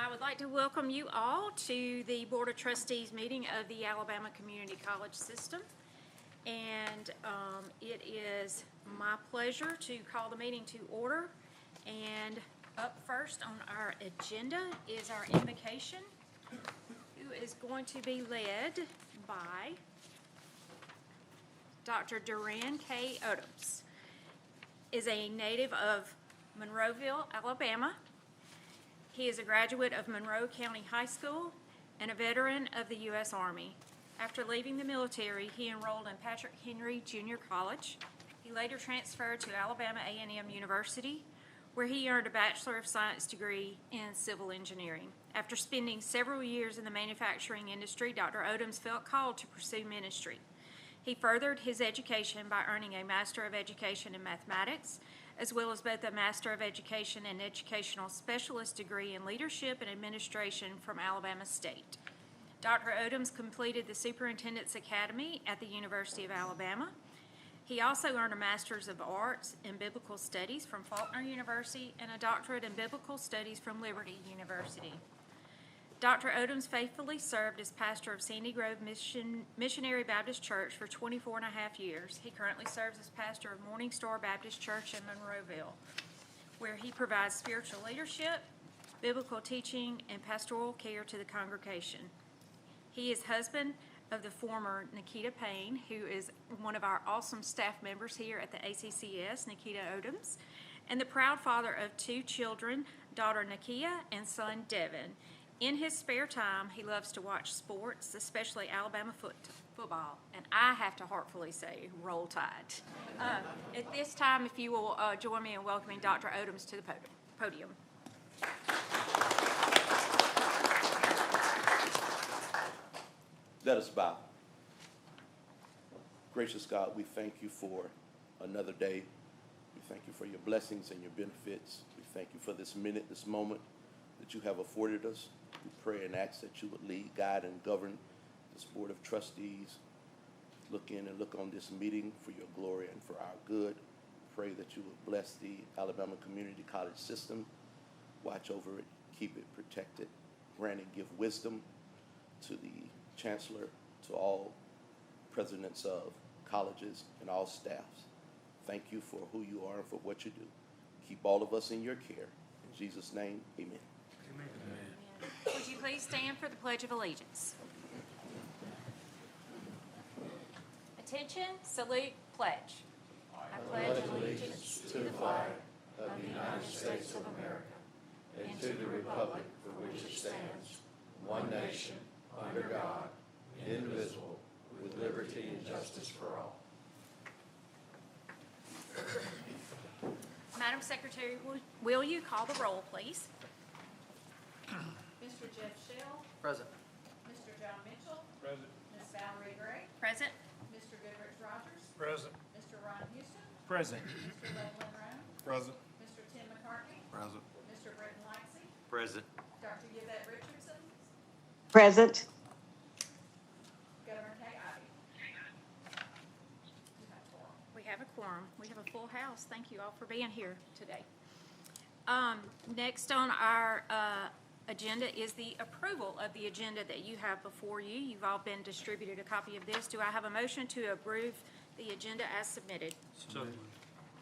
I would like to welcome you all to the Board of Trustees meeting of the Alabama Community College System. And it is my pleasure to call the meeting to order. And up first on our agenda is our invocation, who is going to be led by Dr. Duran K. Odoms. Is a native of Monroeville, Alabama. He is a graduate of Monroe County High School and a veteran of the U.S. Army. After leaving the military, he enrolled in Patrick Henry Junior College. He later transferred to Alabama A&M University, where he earned a Bachelor of Science degree in civil engineering. After spending several years in the manufacturing industry, Dr. Odoms felt called to pursue ministry. He furthered his education by earning a Master of Education in Mathematics, as well as both a Master of Education and Educational Specialist degree in Leadership and Administration from Alabama State. Dr. Odoms completed the Superintendent's Academy at the University of Alabama. He also earned a Master's of Arts in Biblical Studies from Faulkner University and a Doctorate in Biblical Studies from Liberty University. Dr. Odoms faithfully served as pastor of Sandy Grove Missionary Baptist Church for 24 and a half years. He currently serves as pastor of Morning Star Baptist Church in Monroeville, where he provides spiritual leadership, biblical teaching, and pastoral care to the congregation. He is husband of the former Nikita Payne, who is one of our awesome staff members here at the ACCS, Nikita Odoms, and the proud father of two children, daughter Nakia and son Devin. In his spare time, he loves to watch sports, especially Alabama football, and I have to heartfully say, Roll Tide. At this time, if you will join me in welcoming Dr. Odoms to the podium. Let us bow. Gracious God, we thank you for another day. We thank you for your blessings and your benefits. We thank you for this minute, this moment that you have afforded us. We pray and ask that you would lead, guide, and govern this Board of Trustees. Look in and look on this meeting for your glory and for our good. Pray that you would bless the Alabama Community College System. Watch over it, keep it protected, grant and give wisdom to the Chancellor, to all presidents of colleges and all staffs. Thank you for who you are and for what you do. Keep all of us in your care. In Jesus' name, amen. Amen. Amen. Would you please stand for the Pledge of Allegiance? Attention, salute, pledge. I pledge allegiance to the flag of the United States of America and to the republic for which it stands, one nation, under God, indivisible, with liberty and justice for all. Madam Secretary, will you call the roll, please? Mr. Jeff Shell. Present. Mr. John Mitchell. Present. Ms. Valerie Gray. Present. Mr. Goodrich Rogers. Present. Mr. Ron Houston. Present. Mr. Lachlan Roan. Present. Mr. Tim McCartney. Present. Mr. Brenton Lightsey. Present. Dr. Yvette Richardson. Present. Governor Kay Ivey. We have a quorum. We have a full house. Thank you all for being here today. Next on our agenda is the approval of the agenda that you have before you. You've all been distributed a copy of this. Do I have a motion to approve the agenda as submitted? So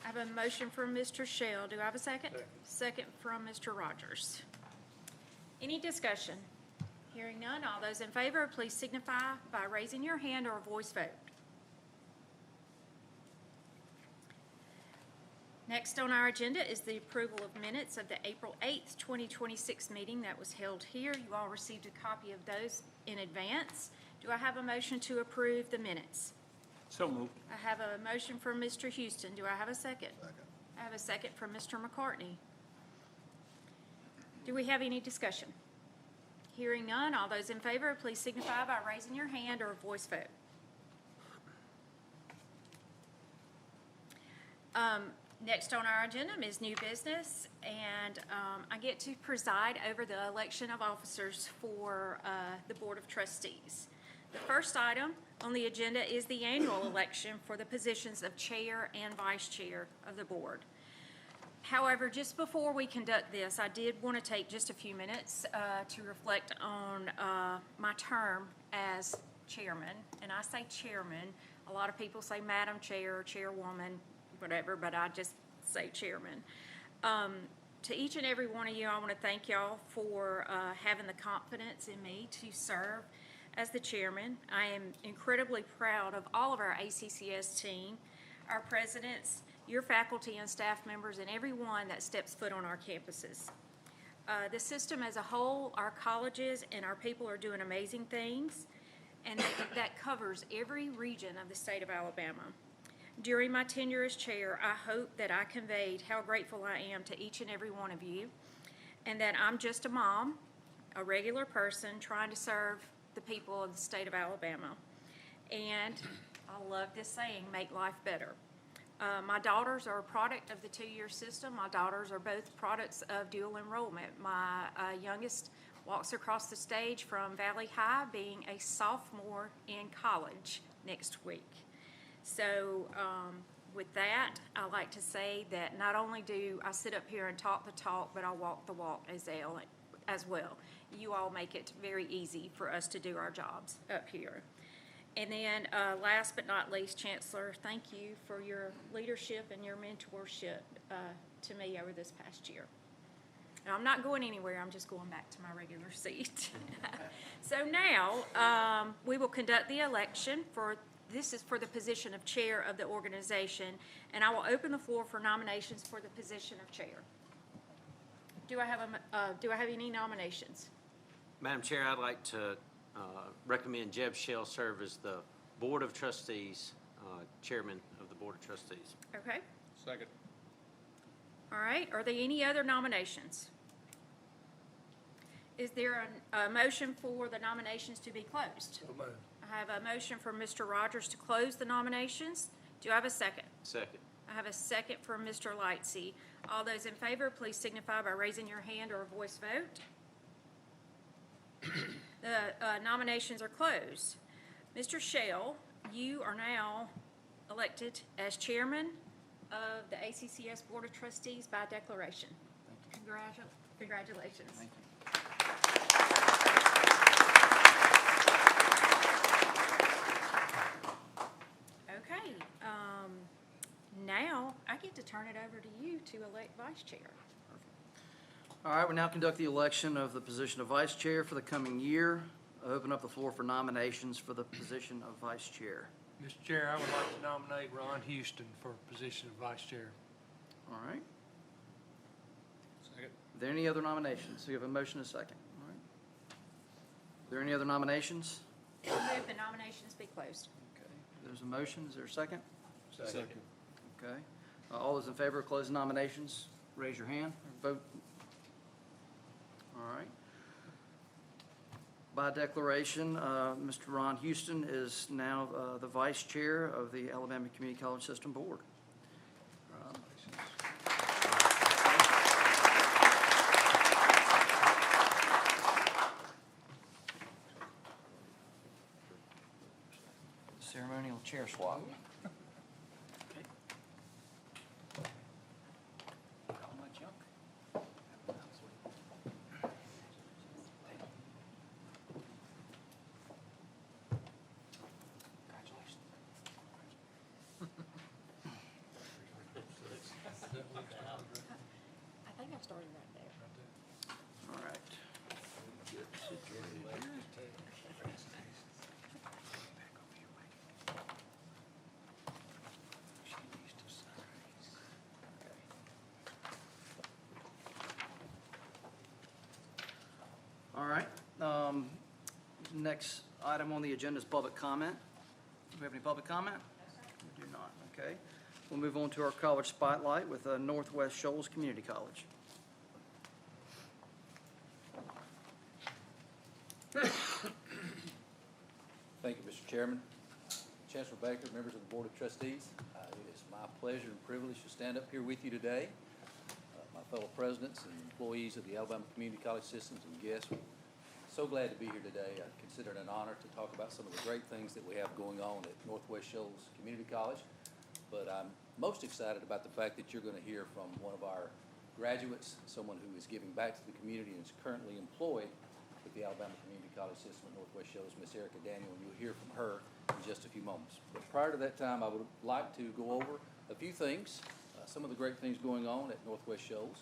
I have a motion from Mr. Shell. Do I have a second? Second from Mr. Rogers. Any discussion? Hearing none, all those in favor, please signify by raising your hand or a voice vote. Next on our agenda is the approval of minutes of the April 8th, 2026 meeting that was held here. You all received a copy of those in advance. Do I have a motion to approve the minutes? So moved. I have a motion from Mr. Houston. Do I have a second? Second. I have a second from Mr. McCartney. Do we have any discussion? Hearing none, all those in favor, please signify by raising your hand or a voice vote. Next on our agenda is new business, and I get to preside over the election of officers for the Board of Trustees. The first item on the agenda is the annual election for the positions of chair and vice chair of the board. However, just before we conduct this, I did want to take just a few minutes to reflect on my term as chairman. And I say chairman. A lot of people say Madam Chair or Chairwoman, whatever, but I just say chairman. To each and every one of you, I want to thank y'all for having the confidence in me to serve as the chairman. I am incredibly proud of all of our ACCS team, our presidents, your faculty and staff members, and everyone that steps foot on our campuses. The system as a whole, our colleges and our people are doing amazing things, and that covers every region of the state of Alabama. During my tenure as chair, I hope that I conveyed how grateful I am to each and every one of you, and that I'm just a mom, a regular person trying to serve the people of the state of Alabama. And I love this saying, make life better. My daughters are a product of the two-year system. My daughters are both products of dual enrollment. My youngest walks across the stage from Valley High, being a sophomore in college next week. So with that, I like to say that not only do I sit up here and talk the talk, but I walk the walk as well. You all make it very easy for us to do our jobs up here. And then last but not least, Chancellor, thank you for your leadership and your mentorship to me over this past year. Now, I'm not going anywhere. I'm just going back to my regular seat. So now we will conduct the election for this is for the position of chair of the organization, and I will open the floor for nominations for the position of chair. Do I have any nominations? Madam Chair, I'd like to recommend Jeb Shell serve as the Board of Trustees, Chairman of the Board of Trustees. Okay. Second. All right. Are there any other nominations? Is there a motion for the nominations to be closed? I have a motion for Mr. Rogers to close the nominations. Do I have a second? Second. I have a second for Mr. Lightsey. All those in favor, please signify by raising your hand or a voice vote. The nominations are closed. Mr. Shell, you are now elected as chairman of the ACCS Board of Trustees by declaration. Congratulations. Thank you. Okay, now I get to turn it over to you to elect vice chair. All right, we now conduct the election of the position of vice chair for the coming year. I open up the floor for nominations for the position of vice chair. Mr. Chair, I would like to nominate Ron Houston for position of vice chair. All right. Second. Are there any other nominations? We have a motion and a second. All right. Are there any other nominations? I move the nominations be closed. Okay. There's a motion. Is there a second? Second. Okay. All those in favor of closing nominations, raise your hand or vote. All right. By declaration, Mr. Ron Houston is now the vice chair of the Alabama Community College System Board. Ceremonial chair swap. I think I started right there. All right. All right. Next item on the agenda is public comment. Do we have any public comment? We do not. Okay. We'll move on to our college spotlight with Northwest Shoals Community College. Thank you, Mr. Chairman. Chancellor Baker, members of the Board of Trustees, it is my pleasure and privilege to stand up here with you today. My fellow presidents and employees of the Alabama Community College Systems and guests, we're so glad to be here today. I consider it an honor to talk about some of the great things that we have going on at Northwest Shoals Community College. but I'm most excited about the fact that you're going to hear from one of our graduates, someone who is giving back to the community and is currently employed with the Alabama Community College System at Northwest Shoals, Miss Erica Daniel, and you'll hear from her in just a few moments. But prior to that time, I would like to go over a few things, some of the great things going on at Northwest Shoals.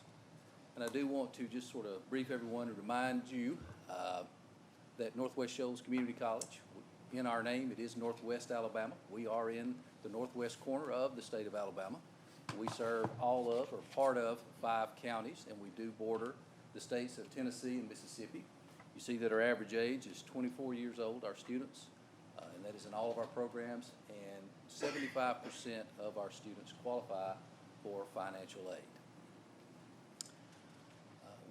And I do want to just sort of brief everyone and remind you that Northwest Shoals Community College, in our name, it is Northwest Alabama. We are in the northwest corner of the state of Alabama. We serve all of, or part of, 5 counties, and we do border the states of Tennessee and Mississippi. You see that our average age is 24 years old, our students, and that is in all of our programs, and 75% of our students qualify for financial aid.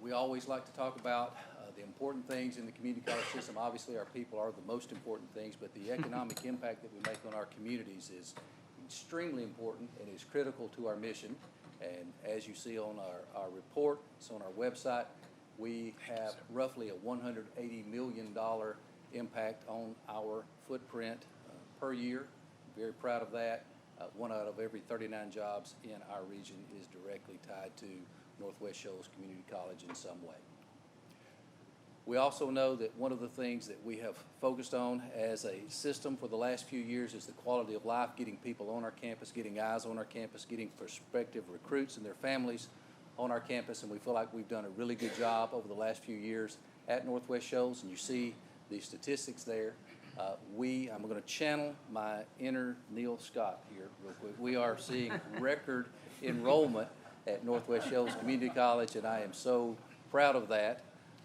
We always like to talk about the important things in the community college system. Obviously, our people are the most important things, but the economic impact that we make on our communities is extremely important and is critical to our mission. And as you see on our report, it's on our website, we have roughly a $180 million impact on our footprint per year. Very proud of that. 1 out of every 39 jobs in our region is directly tied to Northwest Shoals Community College in some way. We also know that one of the things that we have focused on as a system for the last few years is the quality of life, getting people on our campus, getting eyes on our campus, getting prospective recruits and their families on our campus, and we feel like we've done a really good job over the last few years at Northwest Shoals, and you see the statistics there. I'm going to channel my inner Neil Scott here real quick. We are seeing record enrollment at Northwest Shoals Community College, and I am so proud of that.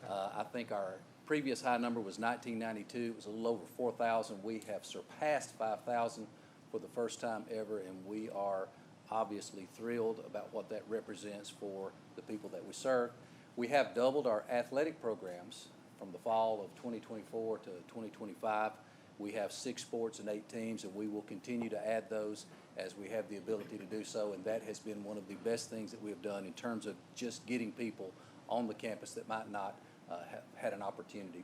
I think our previous high number was 1992. It was a little over 4,000. We have surpassed 5,000 for the first time ever, and we are obviously thrilled about what that represents for the people that we serve. We have doubled our athletic programs from the fall of 2024 to 2025. We have 6 sports and 8 teams, and we will continue to add those as we have the ability to do so, and that has been one of the best things that we have done in terms of just getting people on the campus that might not have had an opportunity.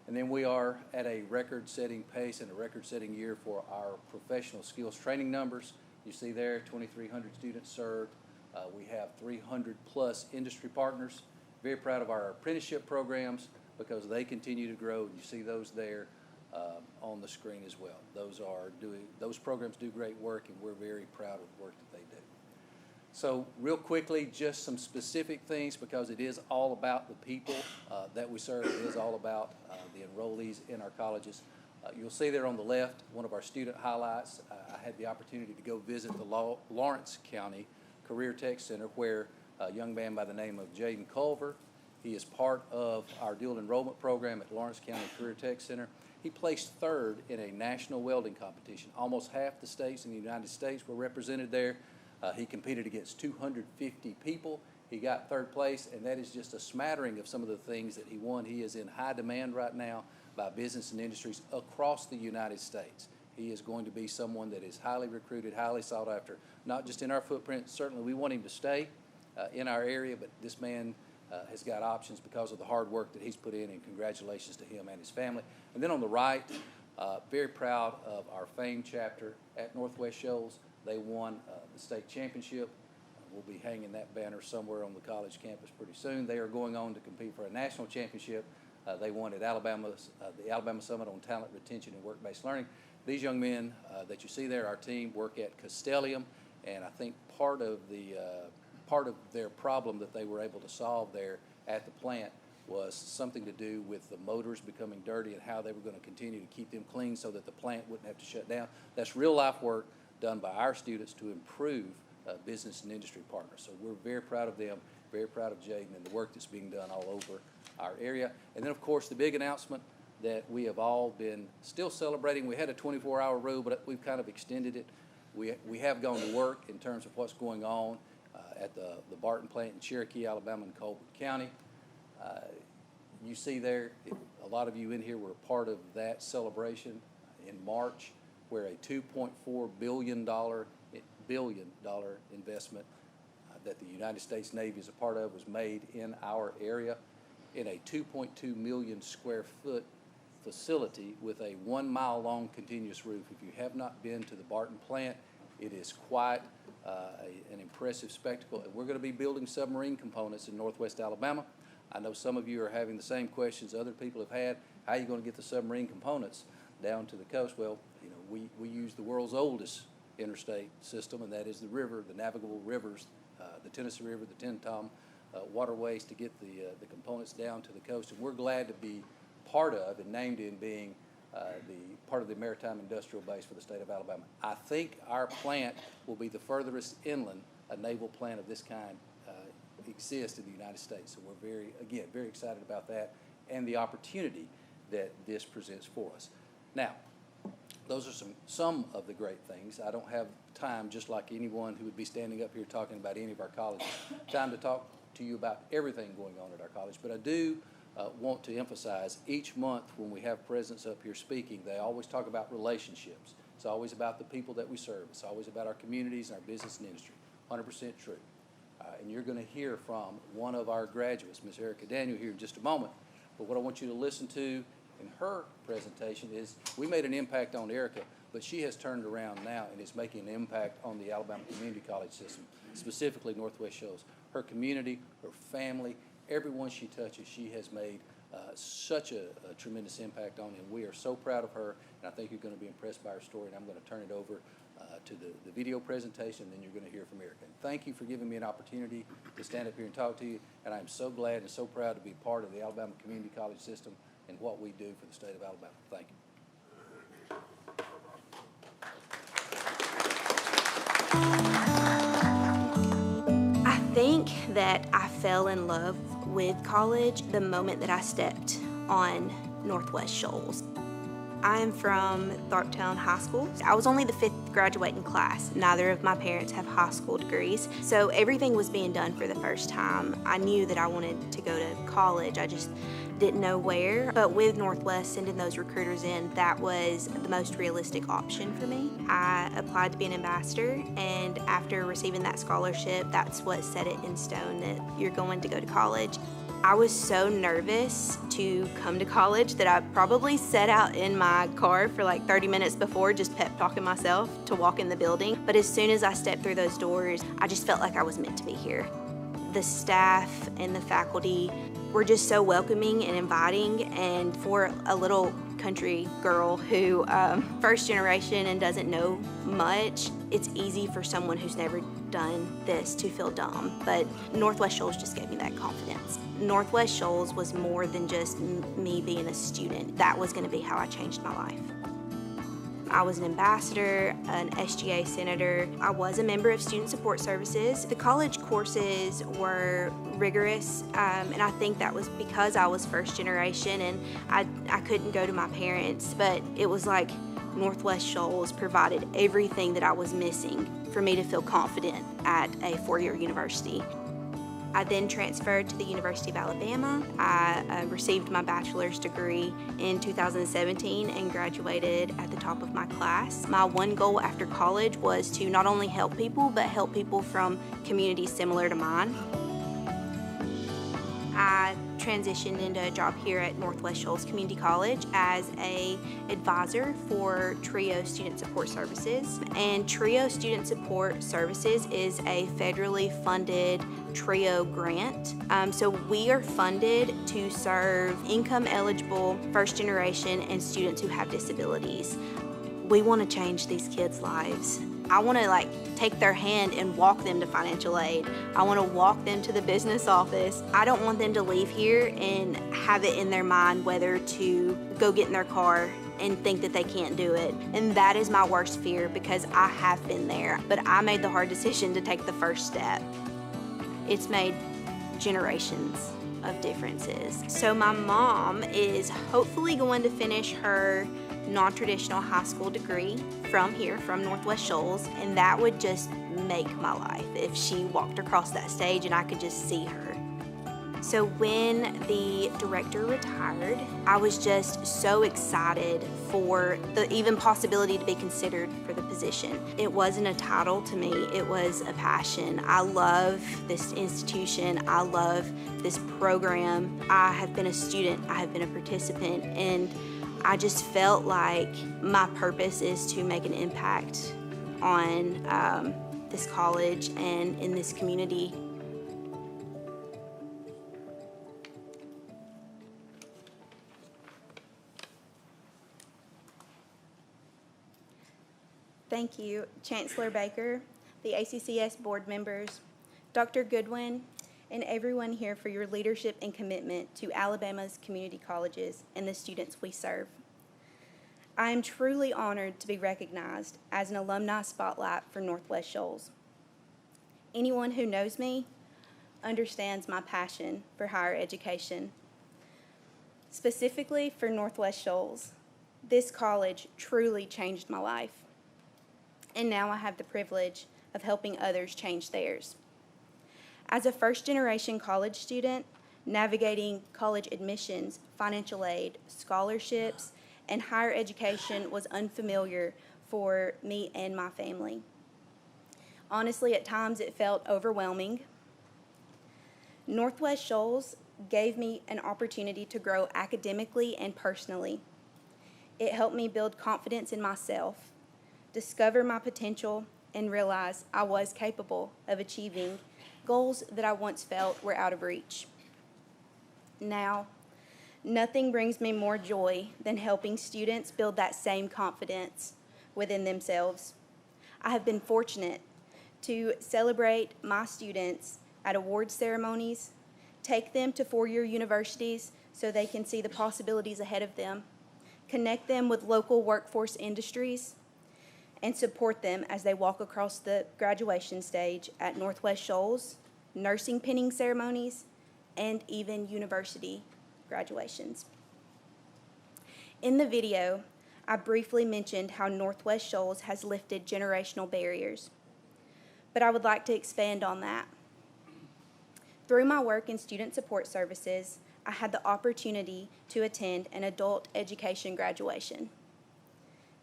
And then we are at a record-setting pace and a record-setting year for our professional skills training numbers. You see there, 2,300 students served. We have 300-plus industry partners. Very proud of our apprenticeship programs because they continue to grow, and you see those there on the screen as well. Those programs do great work, and we're very proud of the work that they do. So real quickly, just some specific things because it is all about the people that we serve. It is all about the enrollees in our colleges. You'll see there on the left one of our student highlights. I had the opportunity to go visit the Lawrence County Career Tech Center where a young man by the name of Jaden Culver, he is part of our dual enrollment program at Lawrence County Career Tech Center. He placed 3rd in a national welding competition. Almost half the states in the United States were represented there. He competed against 250 people. He got 3rd place, and that is just a smattering of some of the things that he won. He is in high demand right now by business and industries across the United States. He is going to be someone that is highly recruited, highly sought after, not just in our footprint. Certainly we want him to stay in our area, but this man has got options because of the hard work that he's put in, and congratulations to him and his family. And then on the right, very proud of our famed chapter at Northwest Shoals. They won the state championship. We'll be hanging that banner somewhere on the college campus pretty soon. They are going on to compete for a national championship. They won at the Alabama Summit on Talent Retention and Work-Based Learning. These young men that you see there, our team, work at Castellium, and I think part of their problem that they were able to solve there at the plant was something to do with the motors becoming dirty and how they were going to continue to keep them clean so that the plant wouldn't have to shut down. That's real-life work done by our students to improve business and industry partners. So we're very proud of them, very proud of Jaden and the work that's being done all over our area. And then, of course, the big announcement that we have all been still celebrating. We had a 24-hour rule, but we've kind of extended it. We have gone to work in terms of what's going on at the Barton plant in Cherokee, Alabama, and Colbert County. You see there, a lot of you in here were a part of that celebration in March, where a $2.4 billion investment that the United States Navy is a part of was made in our area in a 2.2 million square foot facility with a 1 mile long continuous roof. If you have not been to the Barton plant, It is quite an impressive spectacle. And we're going to be building submarine components in Northwest Alabama. I know some of you are having the same questions other people have had. How are you going to get the submarine components down to the coast? Well, you know, we use the world's oldest interstate system, and that is the river, the navigable rivers, the Tennessee River, the Tenn-Tom waterways to get the components down to the coast. And we're glad to be part of and named in being the part of the maritime industrial base for the state of Alabama. I think our plant will be the furthest inland a naval plant of this kind exists in the United States. So we're very excited about that and the opportunity that this presents for us. Now, those are some of the great things. I don't have time, just like anyone who would be standing up here talking about any of our colleges, time to talk to you about everything going on at our college. But I do want to emphasize each month when we have presidents up here speaking, they always talk about relationships. It's always about the people that we serve. It's always about our communities and our business and industry. 100% true. And you're going to hear from one of our graduates, Ms. Erica Daniel, here in just a moment. But what I want you to listen to in her presentation is we made an impact on Erica, but she has turned around now and is making an impact on the Alabama Community College system, specifically Northwest Shoals. Her community, her family, everyone she touches, she has made such a tremendous impact on, and we are so proud of her, and I think you're going to be impressed by her story, and I'm going to turn it over to the video presentation, and then you're going to hear from Erica. And thank you for giving me an opportunity to stand up here and talk to you, and I'm so glad and so proud to be part of the Alabama Community College system and what we do for the state of Alabama. Thank you. I think that I fell in love with college the moment that I stepped on Northwest Shoals. I'm from Tharptown High School. I was only the 5th graduating class. Neither of my parents have high school degrees, so everything was being done for the first time. I knew that I wanted to go to college. I just didn't know where, but with Northwest sending those recruiters in, that was the most realistic option for me. I applied to be an ambassador, and after receiving that scholarship, that's what set it in stone that you're going to go to college. I was so nervous to come to college that I probably sat out in my car for like 30 minutes before, just pep talking myself to walk in the building. But as soon as I stepped through those doors, I just felt like I was meant to be here. The staff and the faculty were just so welcoming and inviting, and for a little country girl who first generation and doesn't know much, it's easy for someone who's never done this to feel dumb. But Northwest Shoals just gave me that confidence. Northwest Shoals was more than just me being a student. That was going to be how I changed my life. I was an ambassador, an SGA senator. I was a member of Student Support Services. The college courses were rigorous, and I think that was because I was first generation and I couldn't go to my parents, but it was like Northwest Shoals provided everything that I was missing for me to feel confident at a four-year university. I then transferred to the University of Alabama. I received my bachelor's degree in 2017 and graduated at the top of my class. My one goal after college was to not only help people, but help people from communities similar to mine. I transitioned into a job here at Northwest Shoals Community College as an advisor for TRIO Student Support Services. And TRIO Student Support Services is a federally funded TRIO grant. So we are funded to serve income-eligible first generation and students who have disabilities. We want to change these kids' lives. I want to take their hand and walk them to financial aid. I want to walk them to the business office. I don't want them to leave here and have it in their mind whether to go get in their car and think that they can't do it. And that is my worst fear because I have been there, but I made the hard decision to take the first step. It's made generations of differences. So my mom is hopefully going to finish her non-traditional high school degree from here, from Northwest Shoals, and that would just make my life if she walked across that stage and I could just see her. So when the director retired, I was just so excited for the even possibility to be considered for the position. It wasn't a title to me, it was a passion. I love this institution, I love this program. I have been a student, I have been a participant, and I just felt like my purpose is to make an impact on this college and in this community. Thank you, Chancellor Baker, the ACCS board members, Dr. Goodwin, and everyone here for your leadership and commitment to Alabama's community colleges and the students we serve. I am truly honored to be recognized as an alumni spotlight for Northwest Shoals. Anyone who knows me understands my passion for higher education. Specifically for Northwest Shoals, this college truly changed my life. And now I have the privilege of helping others change theirs. As a first-generation college student, navigating college admissions, financial aid, scholarships, and higher education was unfamiliar for me and my family. Honestly, at times it felt overwhelming. Northwest Shoals gave me an opportunity to grow academically and personally. It helped me build confidence in myself, discover my potential, and realize I was capable of achieving goals that I once felt were out of reach. Now, nothing brings me more joy than helping students build that same confidence within themselves. I have been fortunate to celebrate my students at award ceremonies, take them to four-year universities so they can see the possibilities ahead of them, connect them with local workforce industries, and support them as they walk across the graduation stage at Northwest Shoals, nursing pinning ceremonies, and even university graduations. In the video, I briefly mentioned how Northwest Shoals has lifted generational barriers, but I would like to expand on that. Through my work in student support services, I had the opportunity to attend an adult education graduation.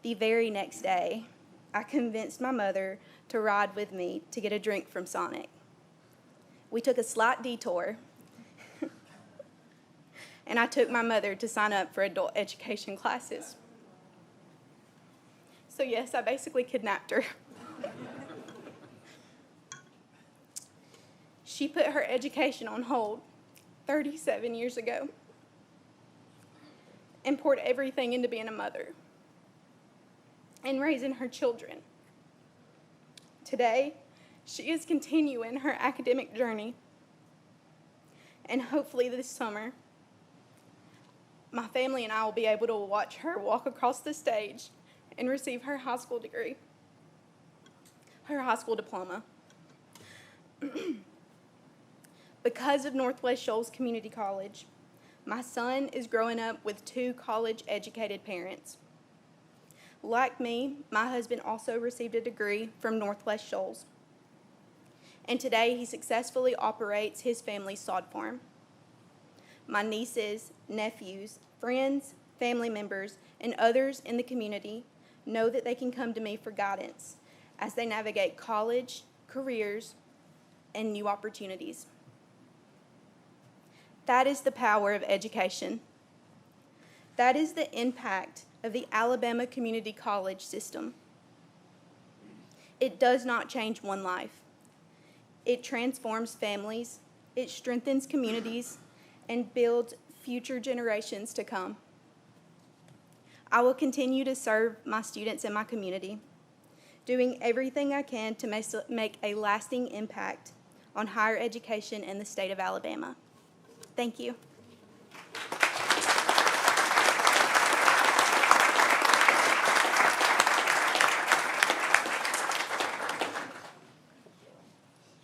The very next day, I convinced my mother to ride with me to get a drink from Sonic. We took a slight detour, and I took my mother to sign up for adult education classes. So yes, I basically kidnapped her. She put her education on hold 37 years ago and poured everything into being a mother and raising her children. Today, she is continuing her academic journey, and hopefully this summer, my family and I will be able to watch her walk across the stage and receive her high school degree, her high school diploma. Because of Northwest Shoals Community College, my son is growing up with two college-educated parents. Like me, my husband also received a degree from Northwest Shoals, and today he successfully operates his family's sod farm. My nieces, nephews, friends, family members, and others in the community know that they can come to me for guidance as they navigate college, careers, and new opportunities. That is the power of education. That is the impact of the Alabama Community College system. It does not change one life. It transforms families, it strengthens communities, and builds future generations to come. I will continue to serve my students and my community, doing everything I can to make a lasting impact on higher education in the state of Alabama. Thank you.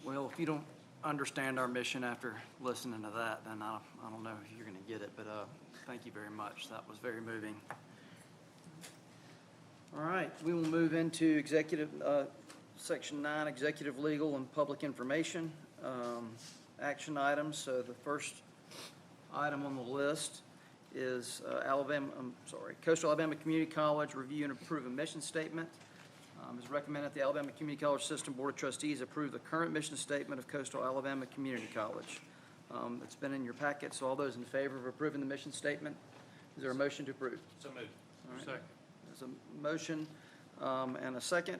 Well, if you don't understand our mission after listening to that, then I don't know if you're going to get it, but thank you very much. That was very moving. All right, we will move into Section 9, Executive Legal and Public Information action items. So the first item on the list is Coastal Alabama Community College Review and Approve a Mission Statement. It's recommended that the Alabama Community College System Board of Trustees approve the current mission statement of Coastal Alabama Community College. It's been in your packet, so all those in favor of approving the mission statement, is there a motion to approve? So moved. All right. Second. There's a motion and a second.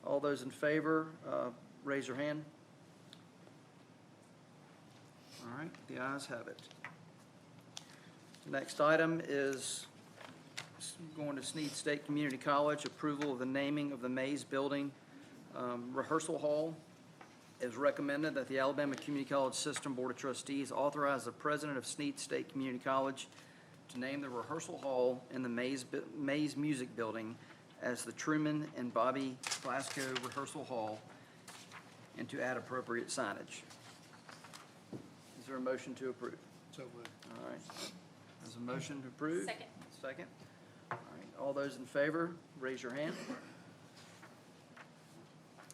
All those in favor, raise your hand. All right, the ayes have it. Next item is going to Snead State Community College, approval of the naming of the Mays Building Rehearsal Hall. It is recommended that the Alabama Community College System Board of Trustees authorize the president of Snead State Community College to name the rehearsal hall in the Mays Music Building as the Truman and Bobby Glasgow Rehearsal Hall, and to add appropriate signage. Is there a motion to approve? So moved. All right. There's a motion to approve? Second. Second. All right. All those in favor, raise your hand.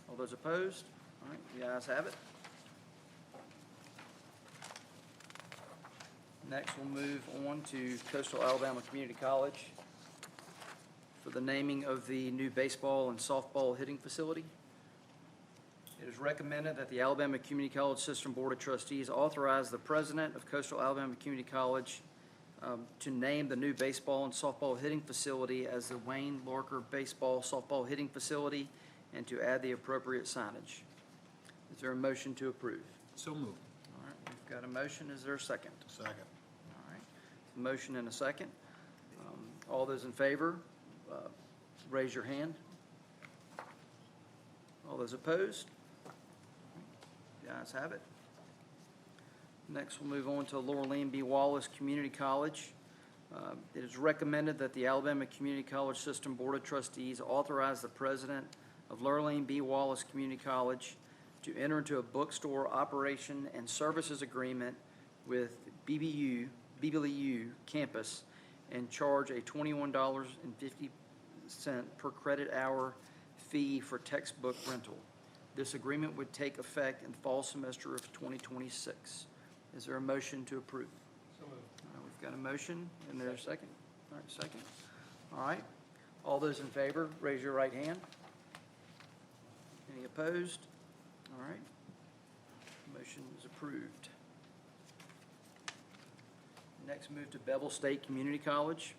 All those opposed? All right, the ayes have it. Next, we'll move on to Coastal Alabama Community College for the naming of the new baseball and softball hitting facility. It is recommended that the Alabama Community College System Board of Trustees authorize the president of Coastal Alabama Community College to name the new baseball and softball hitting facility as the Wayne Larker Baseball Softball Hitting Facility, and to add the appropriate signage. Is there a motion to approve? So moved. All right, we've got a motion. Is there a second? Second. All right, a motion and a second. All those in favor, raise your hand. All those opposed? The ayes have it. Next, we'll move on to Laureline B. Wallace Community College. It is recommended that the Alabama Community College System Board of Trustees authorize the president of Laureline B. Wallace Community College to enter into a bookstore operation and services agreement with BBU campus and charge a $21.50 per credit hour fee for textbook rental. This agreement would take effect in the fall semester of 2026. Is there a motion to approve? So moved. We've got a motion, and there's a second. All right, second. All right. All those in favor, raise your right hand. Any opposed? All right. Motion is approved. Next, move to Bevel State Community College.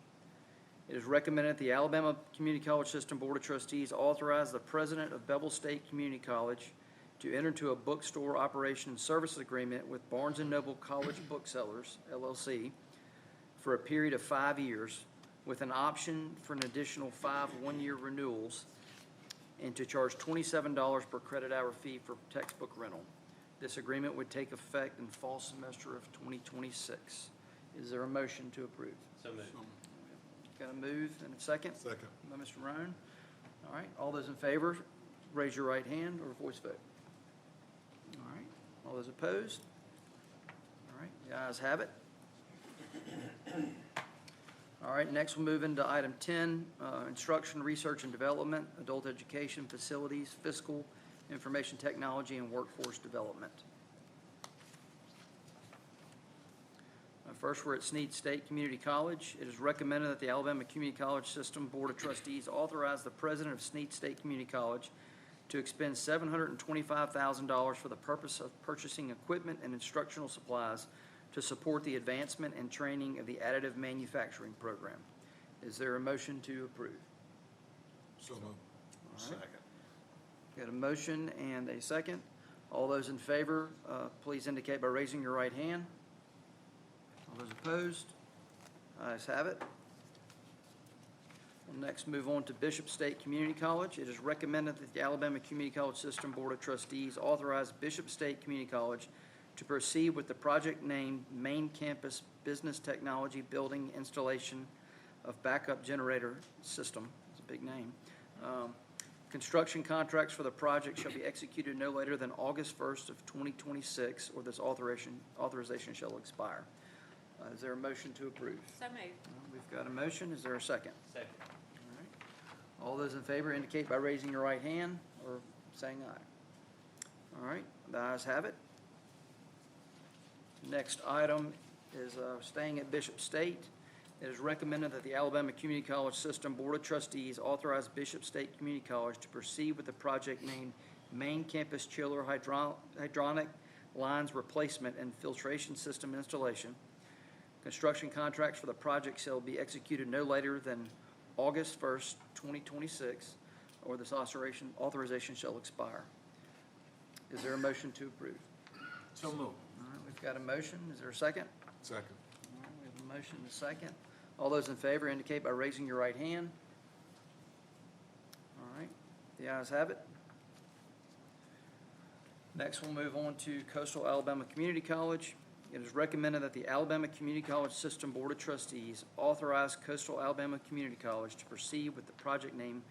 It is recommended the Alabama Community College System Board of Trustees authorize the president of Bevel State Community College to enter into a bookstore operation and services agreement with Barnes & Noble College Booksellers, LLC, for a period of 5 years, with an option for an additional 5 one-year renewals, and to charge $27 per credit hour fee for textbook rental. This agreement would take effect in fall semester of 2026. Is there a motion to approve? So moved. Got a move and a second? Second. By Mr. Roan. All right, all those in favor, raise your right hand or voice vote. All right, all those opposed? All right, the ayes have it. All right, next we'll move into item 10, instruction, research and development, adult education, facilities, fiscal, information technology, and workforce development. First, we're at Snead State Community College. It is recommended that the Alabama Community College System Board of Trustees authorize the president of Snead State Community College to expend $725,000 for the purpose of purchasing equipment and instructional supplies to support the advancement and training of the additive manufacturing program. Is there a motion to approve? So moved. All right. Got a motion and a second. All those in favor, please indicate by raising your right hand. All those opposed? Ayes have it. We'll next move on to Bishop State Community College. It is recommended that the Alabama Community College System Board of Trustees authorize Bishop State Community College to proceed with the project named Main Campus Business Technology Building Installation of Backup Generator System. It's a big name. Construction contracts for the project shall be executed no later than August 1st of 2026, or this authorization shall expire. Is there a motion to approve? So moved. We've got a motion. Is there a second? Second. All right. All those in favor indicate by raising your right hand or saying aye. All right, the ayes have it. Next item is staying at Bishop State. It is recommended that the Alabama Community College System Board of Trustees authorize Bishop State Community College to proceed with the project named Main Campus Chiller Hydronic Lines Replacement and Filtration System Installation. Construction contracts for the project shall be executed no later than August 1st, 2026, or this authorization shall expire. Is there a motion to approve? So moved. All right, we've got a motion. Is there a second? Second. All right, we have a motion and a second. All those in favor indicate by raising your right hand. All right, the ayes have it. Next, we'll move on to Coastal Alabama Community College. It is recommended that the Alabama Community College System Board of Trustees authorize Coastal Alabama Community College to proceed with the project name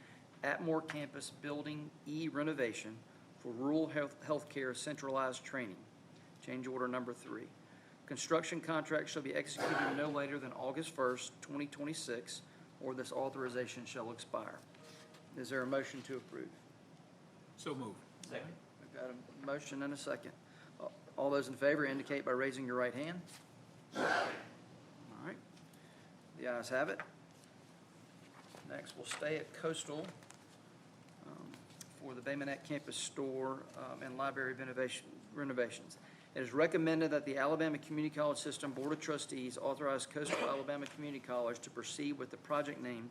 Atmore Campus Building E renovation for rural healthcare centralized training. Change order number 3. Construction contract shall be executed no later than August 1st, 2026, or this authorization shall expire. Is there a motion to approve? So moved. Second. We've got a motion and a second. All those in favor indicate by raising your right hand. All right. The ayes have it. Next, we'll stay at Coastal for the Bay Minette campus store and library renovations. It is recommended that the Alabama Community College System Board of Trustees authorize Coastal Alabama Community College to proceed with the project name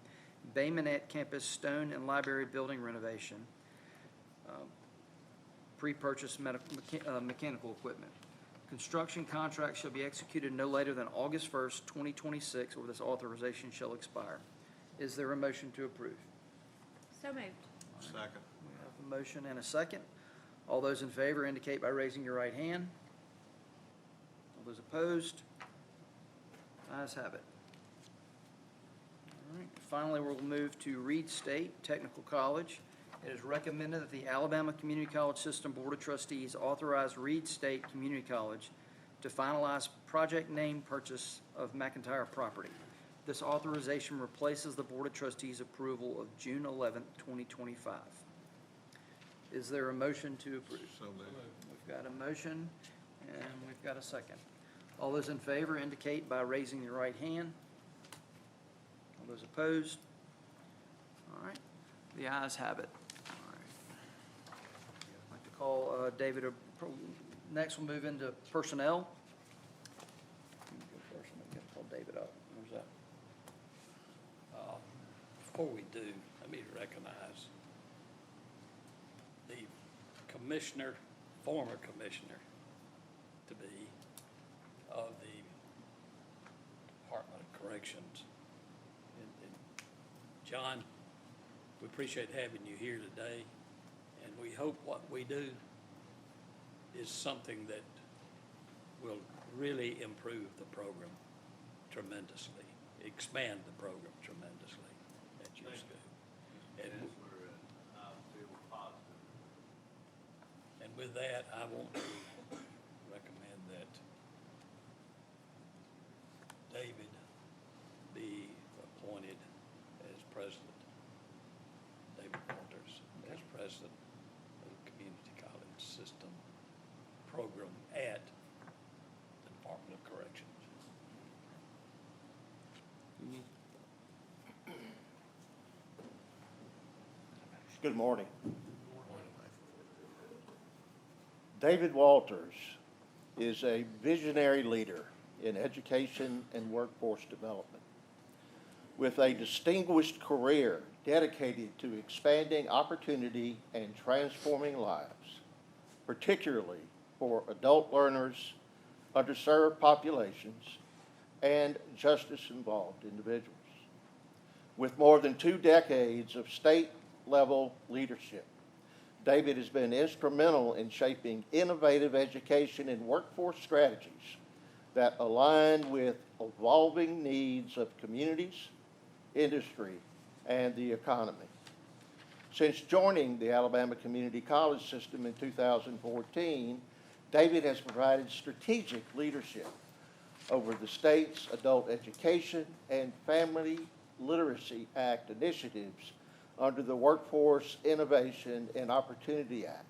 Bay Minette Campus Stone and Library Building Renovation, pre-purchase mechanical equipment. Construction contract shall be executed no later than August 1st, 2026, or this authorization shall expire. Is there a motion to approve? So moved. Second. We have a motion and a second. All those in favor indicate by raising your right hand. All those opposed? Ayes have it. All right. Finally, we'll move to Reed State Technical College. It is recommended that the Alabama Community College System Board of Trustees authorize Reed State Community College to finalize project name purchase of McIntyre property. This authorization replaces the Board of Trustees' approval of June 11th, 2025. Is there a motion to approve? So moved. We've got a motion and we've got a second. All those in favor indicate by raising your right hand. All those opposed? All right, the ayes have it. All right. I'd like to call David. Next, we'll move into personnel. You can go first, and then call David up. Where's that? Before we do, let me recognize the commissioner, former commissioner to be of the Department of Corrections. And John, we appreciate having you here today, and we hope what we do is something that will really improve the program tremendously, expand the program tremendously at your school. And with that, I want to recommend that David be appointed as president, David Walters, as president of the Community College System program at the Department of Corrections. Good morning. David Walters is a visionary leader in education and workforce development. With a distinguished career dedicated to expanding opportunity and transforming lives, particularly for adult learners, underserved populations, and justice-involved individuals. With more than 2 decades of state-level leadership, David has been instrumental in shaping innovative education and workforce strategies that align with evolving needs of communities, industry, and the economy. Since joining the Alabama Community College System in 2014, David has provided strategic leadership over the state's Adult Education and Family Literacy Act initiatives under the Workforce Innovation and Opportunity Act.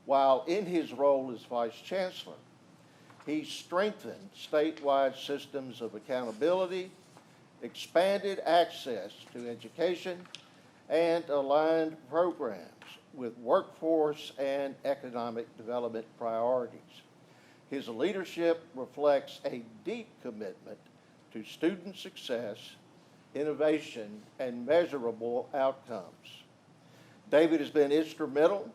While in his role as Vice Chancellor, he strengthened statewide systems of accountability, expanded access to education, and aligned programs with workforce and economic development priorities. His leadership reflects a deep commitment to student success, innovation, and measurable outcomes. David has been instrumental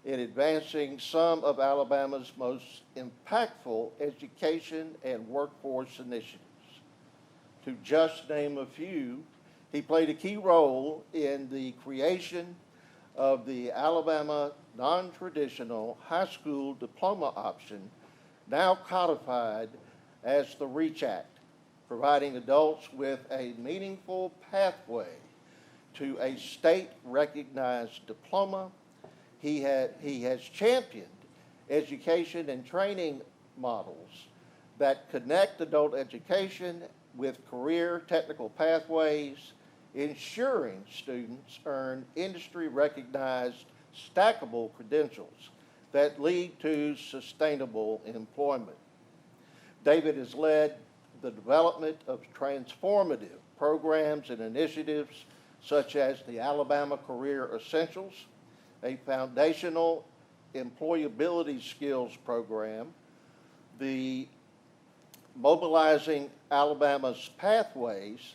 in advancing some of Alabama's most impactful education and workforce initiatives. To just name a few, he played a key role in the creation of the Alabama non-traditional high school diploma option, now codified as the REACH Act, providing adults with a meaningful pathway to a state-recognized diploma. He has championed education and training models that connect adult education with career technical pathways, ensuring students earn industry-recognized stackable credentials that lead to sustainable employment. David has led the development of transformative programs and initiatives such as the Alabama Career Essentials, a foundational employability skills program, the Mobilizing Alabama's Pathways,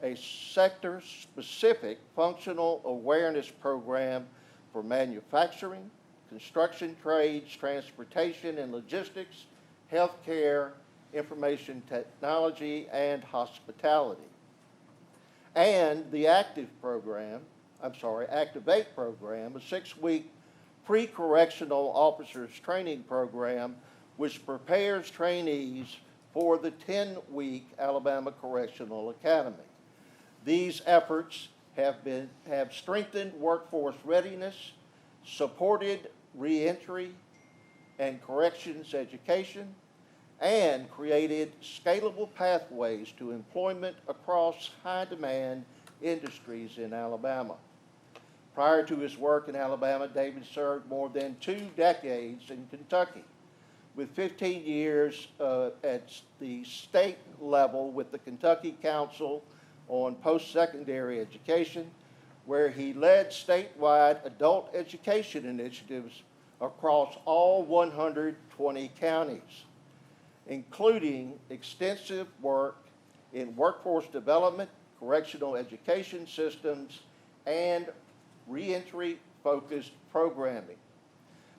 a sector-specific functional awareness program for manufacturing, construction trades, transportation and logistics, healthcare, information technology, and hospitality. And the Activate program, a 6-week pre-correctional officers training program which prepares trainees for the 10-week Alabama Correctional Academy. These efforts have strengthened workforce readiness, supported reentry and corrections education, and created scalable pathways to employment across high-demand industries in Alabama. Prior to his work in Alabama, David served more than 2 decades in Kentucky, with 15 years at the state level with the Kentucky Council on Post-Secondary Education, where he led statewide adult education initiatives across all 120 counties, including extensive work in workforce development, correctional education systems, and reentry-focused programming.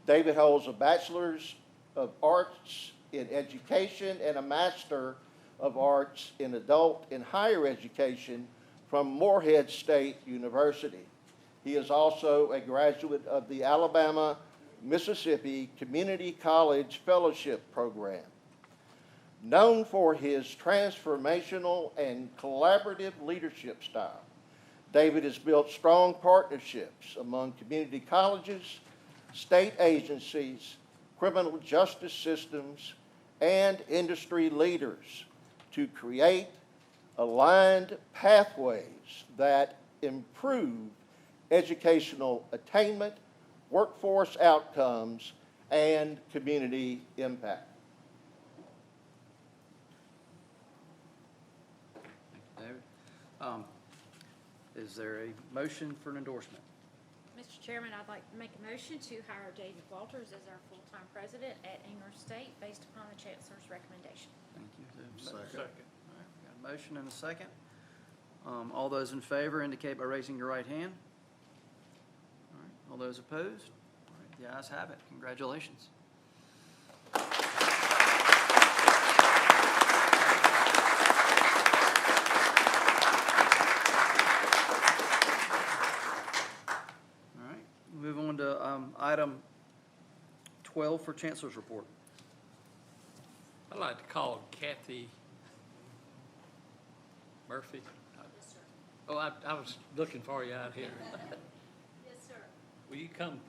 David holds a Bachelor's of Arts in Education and a Master of Arts in Adult and Higher Education from Morehead State University. He is also a graduate of the Alabama-Mississippi Community College Fellowship Program. Known for his transformational and collaborative leadership style, David has built strong partnerships among community colleges, state agencies, criminal justice systems, and industry leaders to create aligned pathways that improve educational attainment, workforce outcomes, and community impact. David. Is there a motion for an endorsement? Mr. Chairman, I'd like to make a motion to hire David Walters as our full-time president at Ingham State based upon the Chancellor's recommendation. Thank you. Second. All right, we got a motion and a second. All those in favor indicate by raising your right hand. All right, all those opposed? All right, the ayes have it. Congratulations. Move on to item 12 for Chancellor's Report. I'd like to call Kathy Murphy. Oh, I was looking for you out here. Yes, sir. Will you come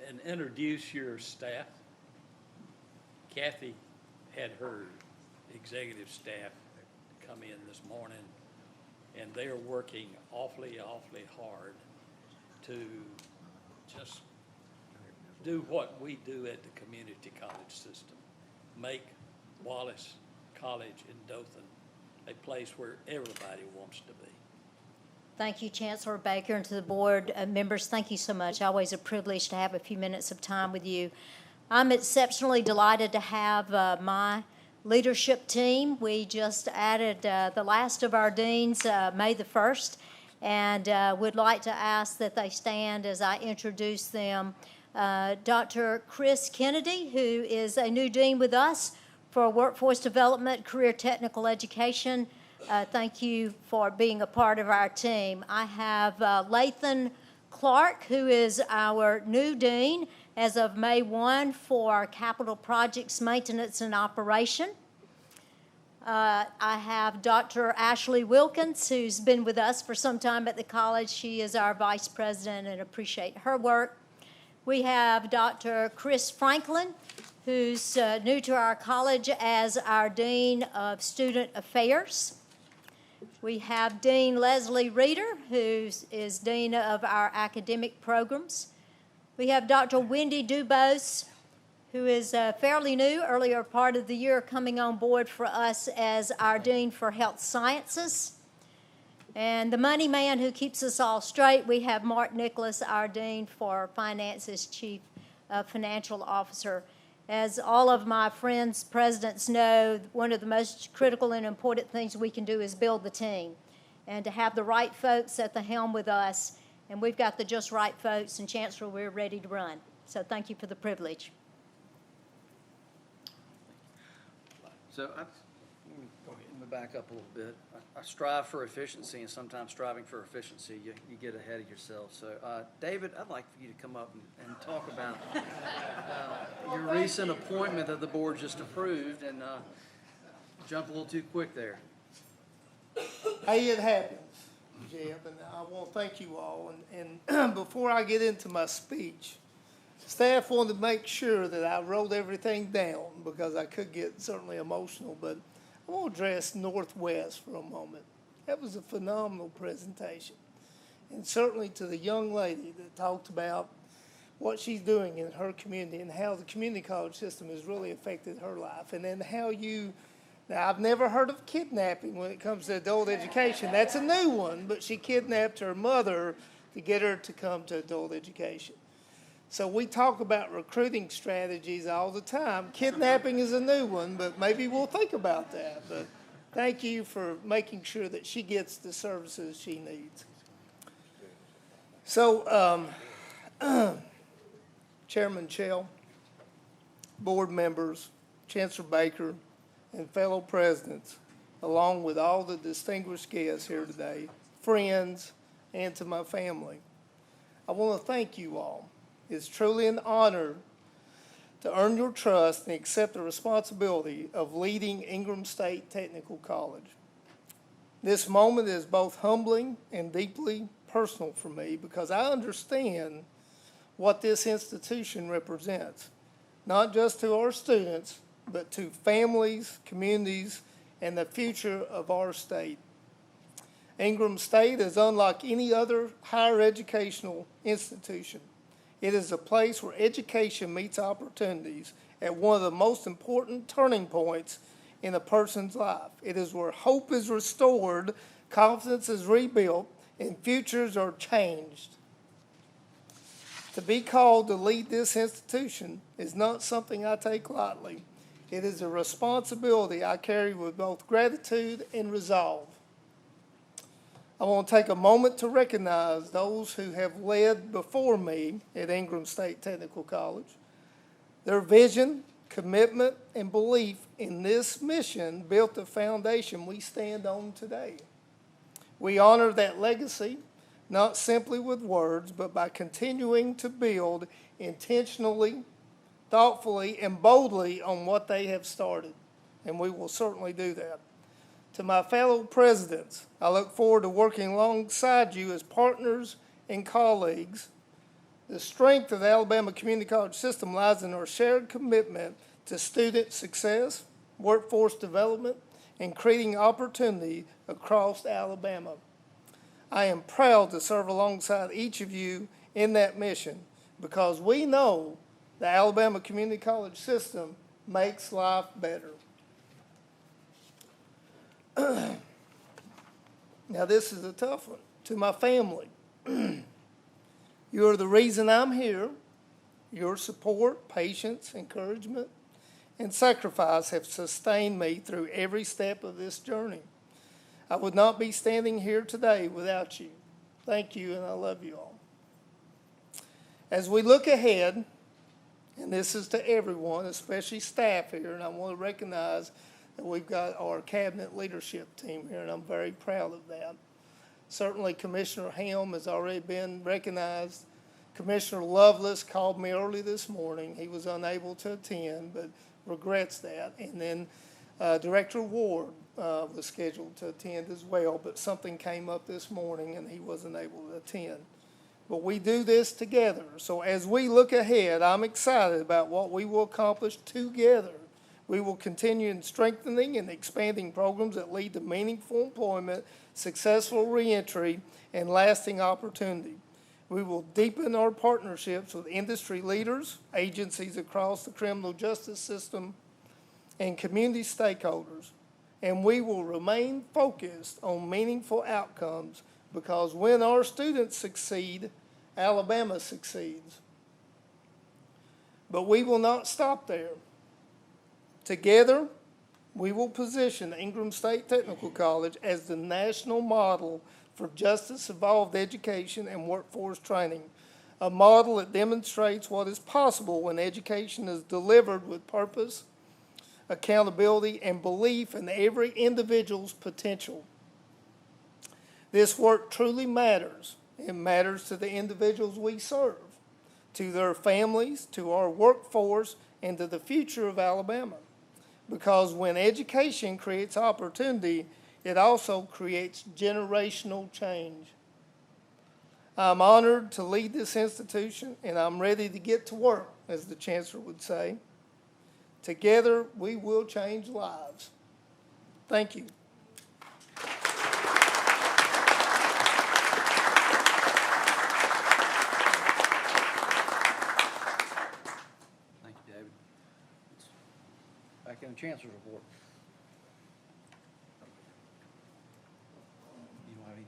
and introduce your staff? Kathy had her executive staff come in this morning, and they are working awfully hard to just do what we do at the community college system. Make Wallace College in Dothan a place where everybody wants to be. Thank you, Chancellor Baker, and to the board members, thank you so much. Always a privilege to have a few minutes of time with you. I'm exceptionally delighted to have my leadership team. We just added the last of our deans May the 1st, and would like to ask that they stand as I introduce them. Dr. Chris Kennedy, who is a new dean with us for Workforce Development, Career Technical Education. Thank you for being a part of our team. I have Lathan Clark, who is our new dean as of May 1 for Capital Projects Maintenance and Operation. I have Dr. Ashley Wilkins, who's been with us for some time at the college. She is our vice president and appreciate her work. We have Dr. Chris Franklin, who's new to our college as our Dean of Student Affairs. We have Dean Leslie Reeder, who is Dean of our academic programs. We have Dr. Wendy Dubose, who is fairly new, earlier part of the year, coming on board for us as our Dean for Health Sciences. And the money man who keeps us all straight, we have Mark Nicholas, our Dean for Finance as Chief Financial Officer. As all of my friends, presidents know, one of the most critical and important things we can do is build the team and to have the right folks at the helm with us. And we've got the just right folks, and Chancellor, we're ready to run. So thank you for the privilege. So let me back up a little bit. I strive for efficiency, and sometimes striving for efficiency, you get ahead of yourself. So, David, I'd like for you to come up and talk about your recent appointment that the board just approved, and jump a little too quick there. Hey, it happens, Jeb, and I want to thank you all. And before I get into my speech, staff wanted to make sure that I wrote everything down because I could get certainly emotional, but I want to address Northwest for a moment. That was a phenomenal presentation. And certainly to the young lady that talked about what she's doing in her community and how the community college system has really affected her life. And then how now I've never heard of kidnapping when it comes to adult education. That's a new one, but she kidnapped her mother to get her to come to adult education. So we talk about recruiting strategies all the time. Kidnapping is a new one, but maybe we'll think about that. But thank you for making sure that she gets the services she needs. So, Chairman Chell, board members, Chancellor Baker, and fellow presidents, along with all the distinguished guests here today, friends, and to my family, I want to thank you all. It's truly an honor to earn your trust and accept the responsibility of leading Ingram State Technical College. This moment is both humbling and deeply personal for me because I understand what this institution represents, not just to our students, but to families, communities, and the future of our state. Ingram State is unlike any other higher educational institution. It is a place where education meets opportunities at one of the most important turning points in a person's life. It is where hope is restored, confidence is rebuilt, and futures are changed. To be called to lead this institution is not something I take lightly. It is a responsibility I carry with both gratitude and resolve. I want to take a moment to recognize those who have led before me at Ingram State Technical College. Their vision, commitment, and belief in this mission built the foundation we stand on today. We honor that legacy, not simply with words, but by continuing to build intentionally, thoughtfully, and boldly on what they have started, and we will certainly do that. To my fellow presidents, I look forward to working alongside you as partners and colleagues. The strength of the Alabama Community College system lies in our shared commitment to student success, workforce development, and creating opportunity across Alabama. I am proud to serve alongside each of you in that mission because we know the Alabama Community College system makes life better. Now, this is a tough one. To my family, you are the reason I'm here. Your support, patience, encouragement, and sacrifice have sustained me through every step of this journey. I would not be standing here today without you. Thank you, and I love you all. As we look ahead, and this is to everyone, especially staff here, and I want to recognize that we've got our cabinet leadership team here, and I'm very proud of that. Certainly Commissioner Helm has already been recognized. Commissioner Lovelace called me early this morning. He was unable to attend, but regrets that. And then Director Ward was scheduled to attend as well, but something came up this morning and he wasn't able to attend. But we do this together. So as we look ahead, I'm excited about what we will accomplish together. We will continue in strengthening and expanding programs that lead to meaningful employment, successful reentry, and lasting opportunity. We will deepen our partnerships with industry leaders, agencies across the criminal justice system, and community stakeholders. And we will remain focused on meaningful outcomes, because when our students succeed, Alabama succeeds. But we will not stop there. Together, we will position Ingram State Technical College as the national model for justice-involved education and workforce training, a model that demonstrates what is possible when education is delivered with purpose, accountability, and belief in every individual's potential. This work truly matters. It matters to the individuals we serve, to their families, to our workforce, and to the future of Alabama. Because when education creates opportunity, it also creates generational change. I'm honored to lead this institution, and I'm ready to get to work, as the Chancellor would say. Together, we will change lives. Thank you. Thank you, David. Back in the Chancellor's report. You don't have any?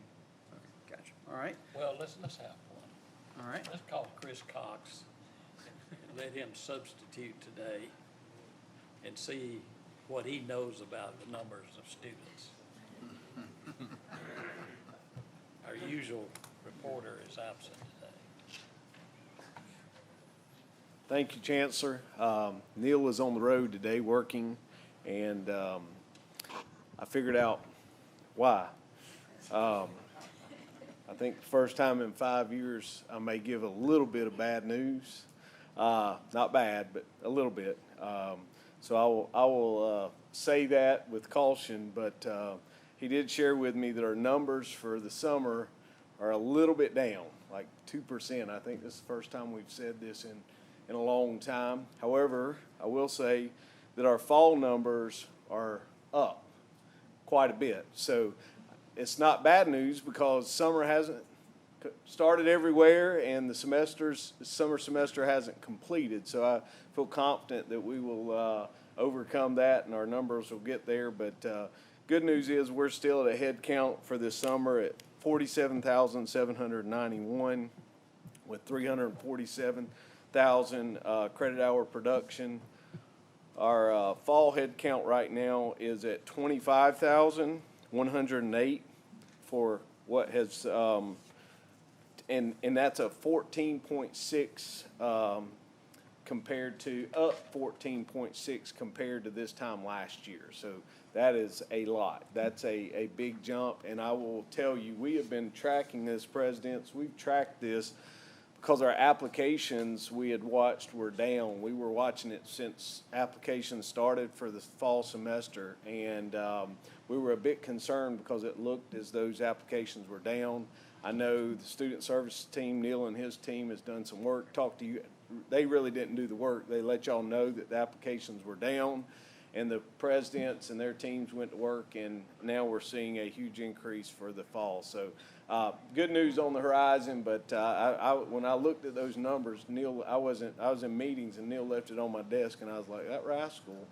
Okay, gotcha. All right, Well, let's have one. all right. Let's call Chris Cox and let him substitute today and see what he knows about the numbers of students. Our usual reporter is absent today. Thank you, Chancellor. Neil was on the road today working, and I figured out why. I think the first time in 5 years, I may give a little bit of bad news. Not bad, but a little bit. So I will say that with caution, but he did share with me that our numbers for the summer are a little bit down, like 2%. I think this is the first time we've said this in a long time. However, I will say that our fall numbers are up quite a bit. So it's not bad news, because summer hasn't started everywhere and the summer semester hasn't completed. So I feel confident that we will overcome that and our numbers will get there. But good news is we're still at a head count for this summer at 47,791 with 347,000 credit hour production. Our fall head count right now is at 25,108 for what has, and that's a 14.6 compared to, up 14.6 compared to this time last year. So that is a lot. That's a big jump. And I will tell you, we have been tracking this, Presidents. We've tracked this because our applications we had watched were down. We were watching it since applications started for the fall semester. And we were a bit concerned because it looked as those applications were down. I know the student services team, Neil and his team, has done some work. Talked to you. They really didn't do the work. They let y'all know that the applications were down, and the presidents and their teams went to work, and now we're seeing a huge increase for the fall. So good news on the horizon, but when I looked at those numbers, Neil, I was in meetings, and Neil left it on my desk, and I was like, that rascal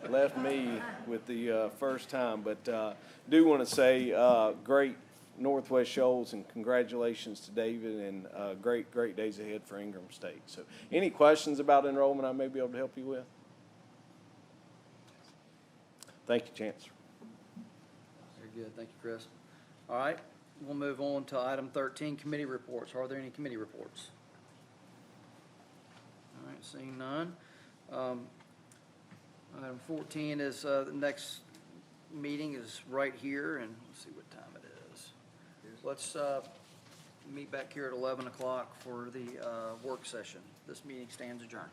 left me with the first time. But do want to say great Northwest Shoals, and congratulations to David, and great days ahead for Ingram State. So any questions about enrollment I may be able to help you with? Thank you, Chancellor. Very good. Thank you, Chris. All right. We'll move on to item 13, committee reports. Are there any committee reports? All right, seeing none. Item 14 is, the next meeting is right here, and let's see what time it is. Let's meet back here at 11 o'clock for the work session. This meeting stands adjourned.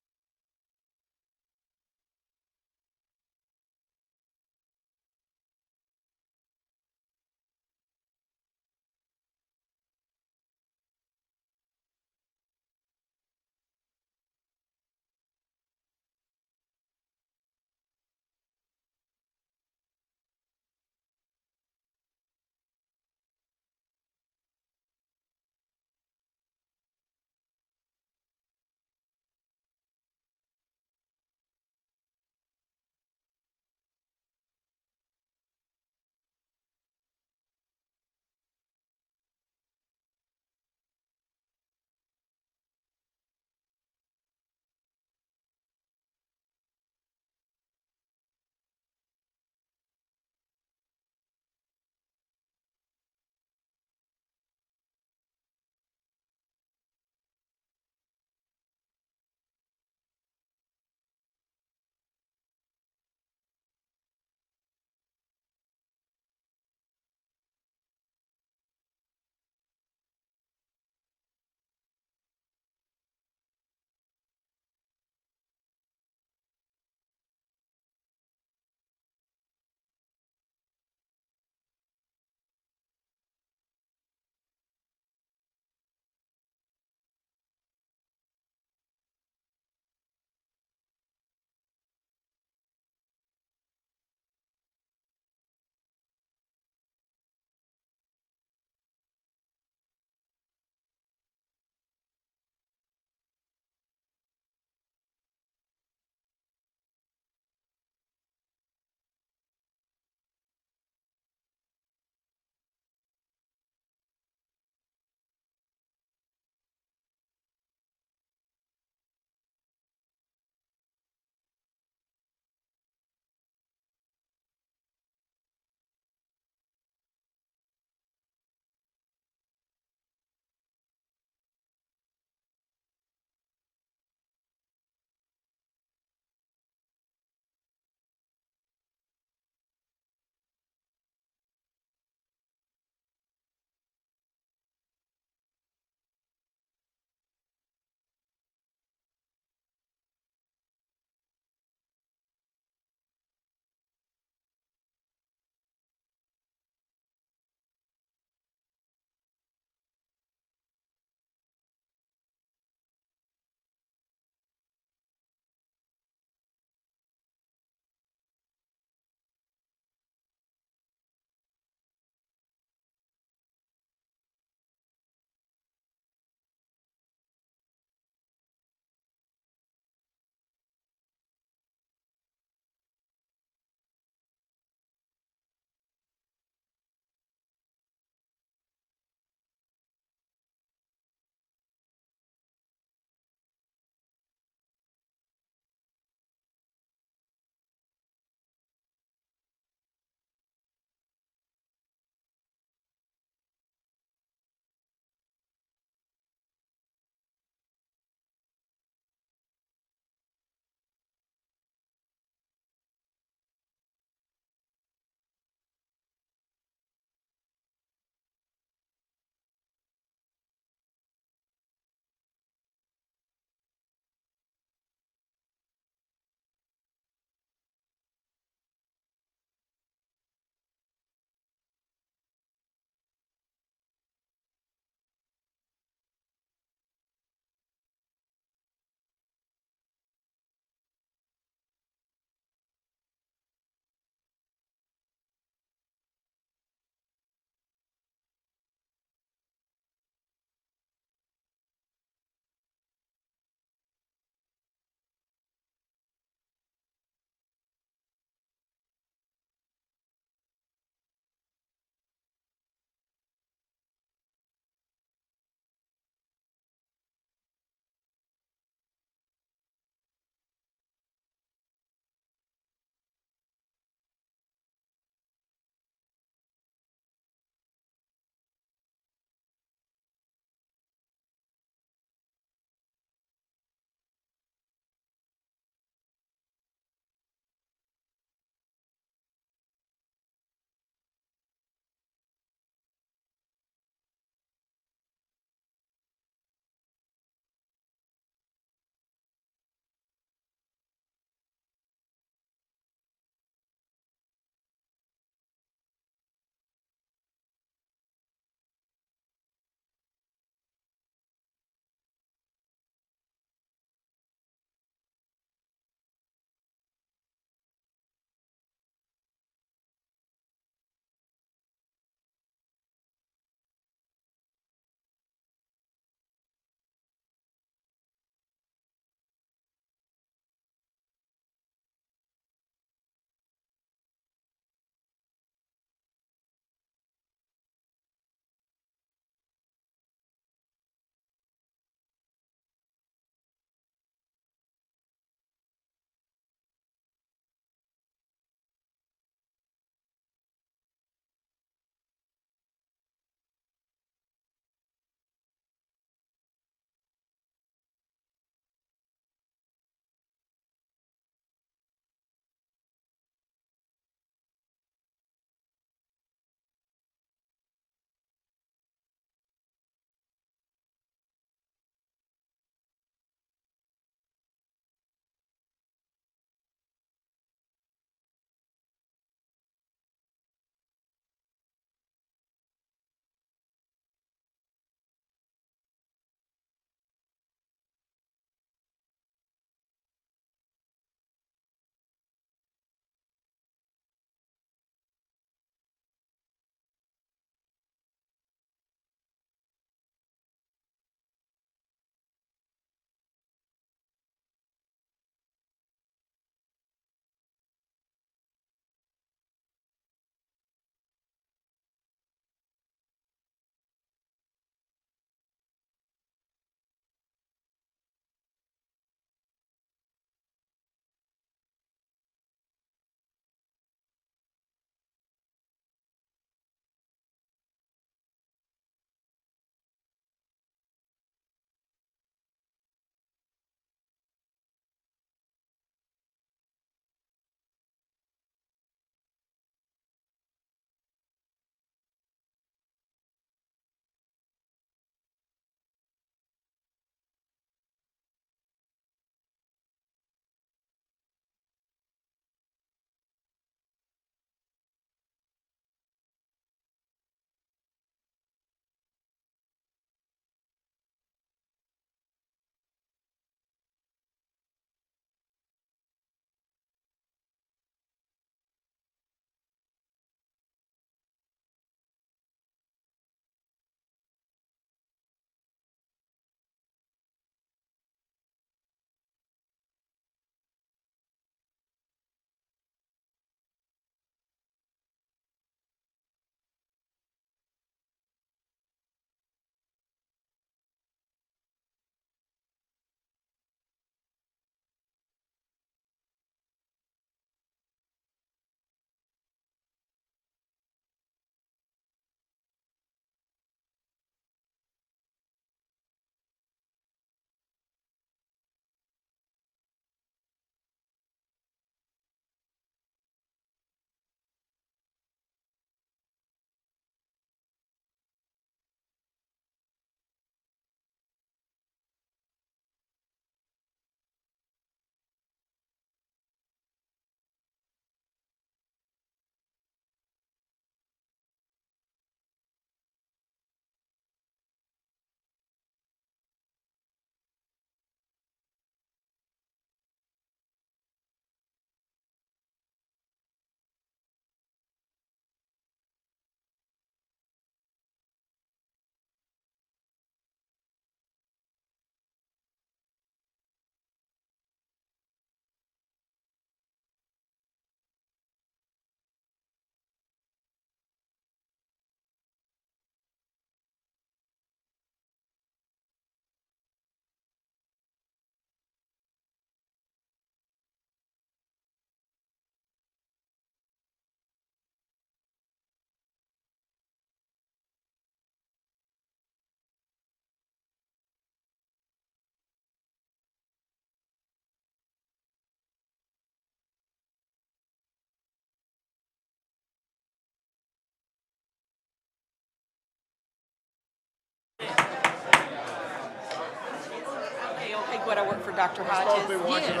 Dr. Hodges. He wanted you to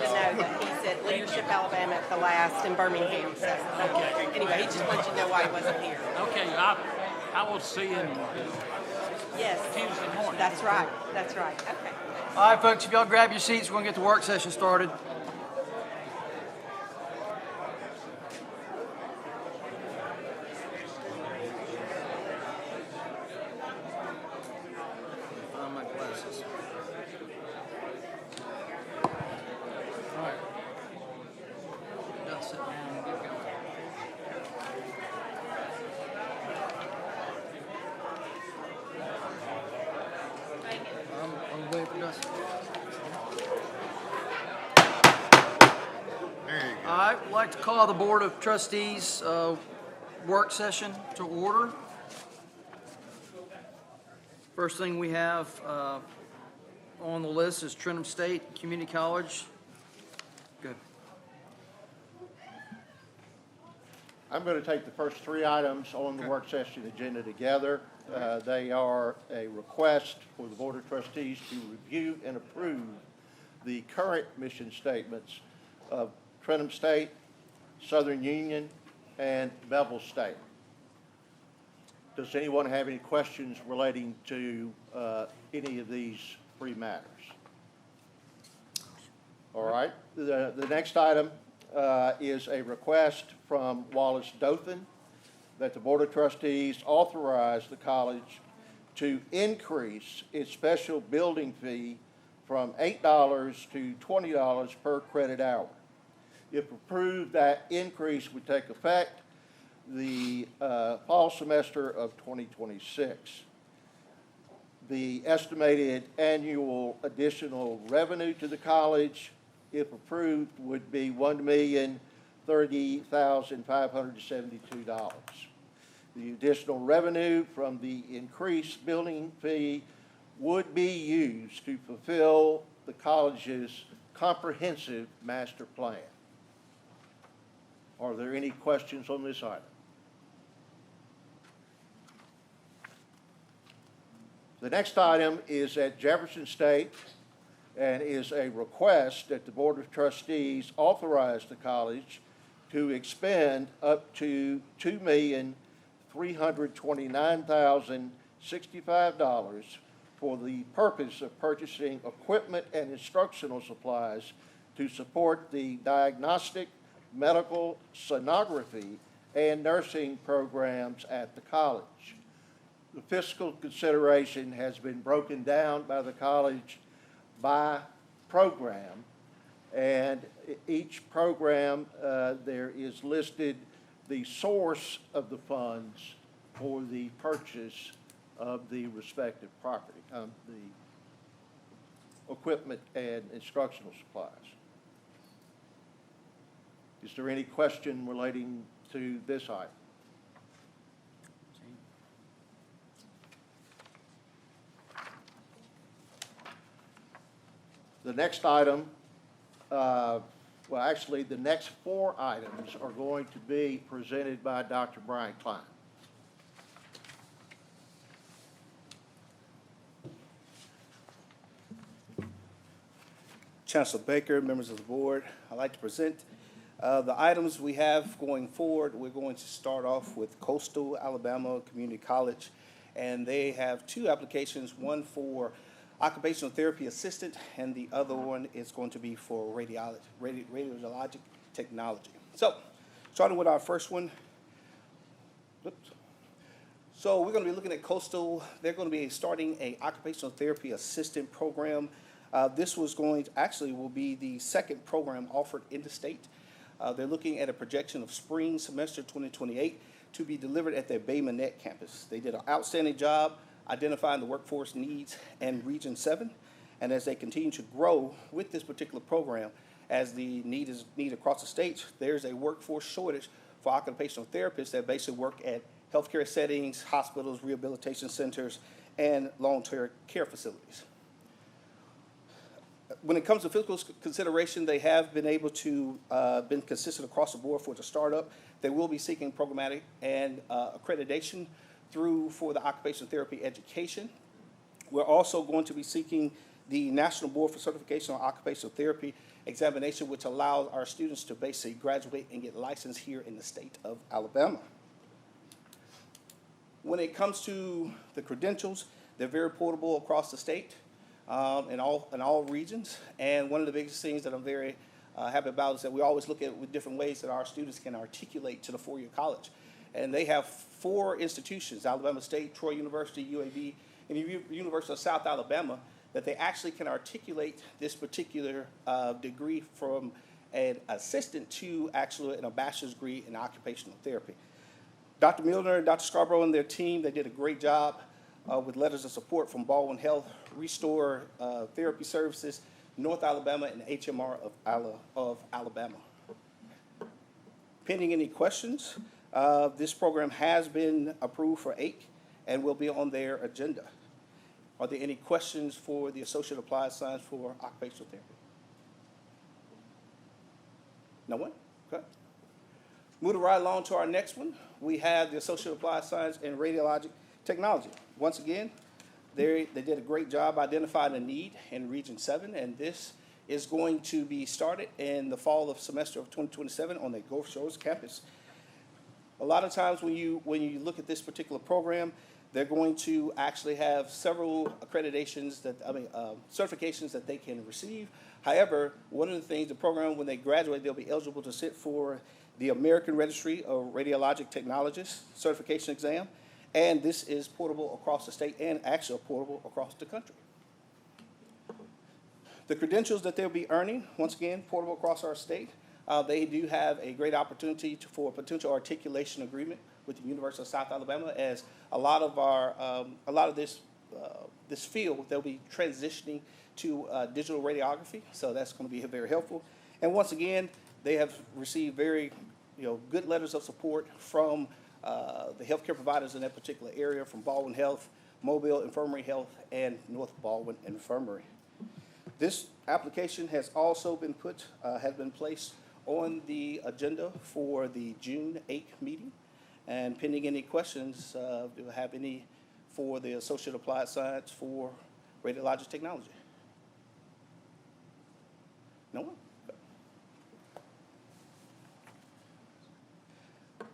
know that he's at Leadership Alabama at the last in Birmingham. So anyway, he just wanted you to know why he wasn't here. Okay, I will see him Yes, Tuesday morning. that's right. That's right. Okay. All right, folks, if y'all grab your seats, we're going to get the work session started. Find my glasses. All right. Y'all sit down and get going. I'm waiting for Dustin. All right, I'd like to call the Board of Trustees work session to order. First thing we have on the list is Trenton State Community College. Good. I'm going to take the first three items on the work session agenda together. They are a request for the Board of Trustees to review and approve the current mission statements of Trenton State, Southern Union, and Bevel State. Does anyone have any questions relating to any of these three matters? All right. The next item is a request from Wallace Dothan that the Board of Trustees authorize the college to increase its special building fee from $8 to $20 per credit hour. If approved, that increase would take effect the fall semester of 2026. The estimated annual additional revenue to the college, if approved, would be $1,030,572. The additional revenue from the increased building fee would be used to fulfill the college's comprehensive master plan. Are there any questions on this item? The next item is at Jefferson State and is a request that the Board of Trustees authorize the college to expend up to $2,329,065 for the purpose of purchasing equipment and instructional supplies to support the diagnostic, medical, sonography, and nursing programs at the college. The fiscal consideration has been broken down by the college by program, and each program there is listed the source of the funds for the purchase of the respective property, the equipment and instructional supplies. Is there any question relating to this item? The next item, well, actually, the next four items are going to be presented by Dr. Brian Klein. Chancellor Baker, members of the board, I'd like to present the items we have going forward. We're going to start off with Coastal Alabama Community College, and they have two applications, one for occupational therapy assistant, and the other one is going to be for radiologic technology. So, starting with our first one. Oops. So we're going to be looking at Coastal. They're going to be starting a occupational therapy assistant program. This was going to, actually will be the second program offered in the state. They're looking at a projection of spring semester 2028 to be delivered at their Bay Minette campus. They did an outstanding job identifying the workforce needs in Region 7, and as they continue to grow with this particular program, as the need across the state, there's a workforce shortage for occupational therapists that basically work at healthcare settings, hospitals, rehabilitation centers, and long-term care facilities. When it comes to fiscal consideration, they have been able to been consistent across the board for the startup. They will be seeking programmatic and accreditation for the occupational therapy education. We're also going to be seeking the National Board for Certification on Occupational Therapy examination, which allows our students to basically graduate and get licensed here in the state of Alabama. When it comes to the credentials, they're very portable across the state, in all regions. And one of the biggest things that I'm very happy about is that we always look at with different ways that our students can articulate to the four-year college. And they have 4 institutions, Alabama State, Troy University, UAB, and University of South Alabama, that they actually can articulate this particular degree from an assistant to actually a bachelor's degree in occupational therapy. Dr. Milner and Dr. Scarborough and their team, they did a great job with letters of support from Baldwin Health, Restore Therapy Services, North Alabama, and HMR of Alabama. Pending any questions, this program has been approved for ACE and will be on their agenda. Are there any questions for the Associate Applied Science for Occupational Therapy? No one? Okay. Moving right along to our next one, we have the Associate Applied Science in Radiologic Technology. Once again, they did a great job identifying a need in Region 7, and this is going to be started in the fall of semester of 2027 on the Gulf Shores campus. A lot of times when you look at this particular program, they're going to actually have several accreditations certifications that they can receive. However, one of the things, the program, when they graduate, they'll be eligible to sit for the American Registry of Radiologic Technologists certification exam, and this is portable across the state and actually portable across the country. The credentials that they'll be earning, once again, portable across our state. They do have a great opportunity for a potential articulation agreement with the University of South Alabama, as a lot of this field, they'll be transitioning to digital radiography, so that's going to be very helpful. And once again, they have received very good letters of support from the healthcare providers in that particular area, from Baldwin Health, Mobile Infirmary Health, and North Baldwin Infirmary. This application has also been placed on the agenda for the June 8th meeting. And pending any questions, do you have any for the Associate Applied Science for Radiologic Technology? No one? Okay.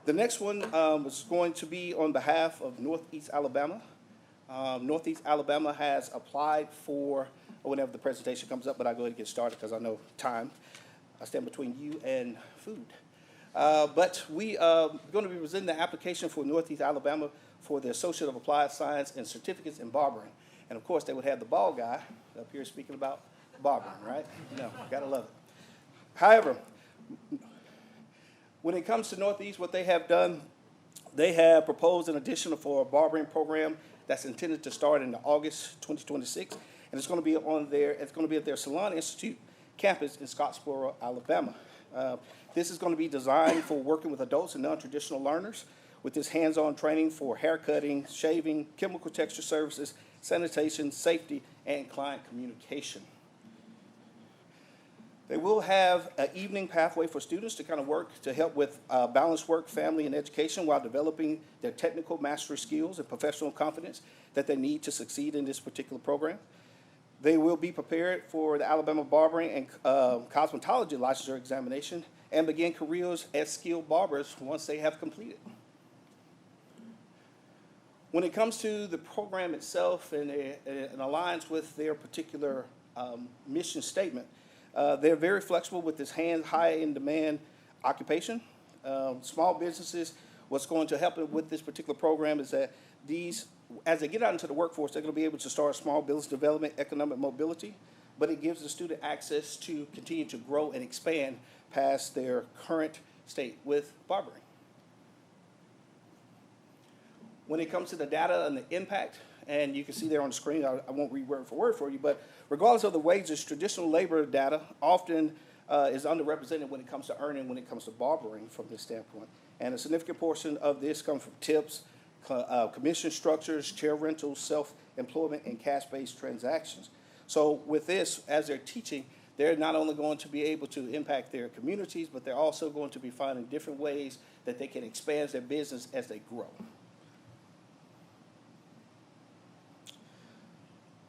The next one is going to be on behalf of Northeast Alabama. Northeast Alabama has applied for, whenever the presentation comes up, but I'll go ahead and get started because I know time. I stand between you and food. But we are going to be presenting the application for Northeast Alabama for the Associate of Applied Science and Certificates in Barbering. And of course, they would have the bald guy up here speaking about barbering, right? Gotta love it. However, when it comes to Northeast, what they have done, they have proposed an additional for a barbering program that's intended to start in August 2026, and it's going to be at their Salon Institute campus in Scottsboro, Alabama. This is going to be designed for working with adults and non-traditional learners with this hands-on training for hair cutting, shaving, chemical texture services, sanitation, safety, and client communication. They will have an evening pathway for students to kind of work to help with balanced work, family, and education while developing their technical mastery skills and professional confidence that they need to succeed in this particular program. They will be prepared for the Alabama Barbering and Cosmetology Licensure Examination and begin careers as skilled barbers once they have completed. When it comes to the program itself and aligns with their particular mission statement, they're very flexible with this high-in-demand occupation. Small businesses, what's going to help with this particular program is that as they get out into the workforce, they're going to be able to start small business development, economic mobility, but it gives the student access to continue to grow and expand past their current state with barbering. When it comes to the data and the impact, and you can see there on the screen, I won't read word for word for you, but regardless of the wages, traditional labor data often is underrepresented when it comes to earning, when it comes to barbering from this standpoint. And a significant portion of this comes from tips, commission structures, chair rentals, self-employment, and cash-based transactions. So with this, as they're teaching, they're not only going to be able to impact their communities, but they're also going to be finding different ways that they can expand their business as they grow.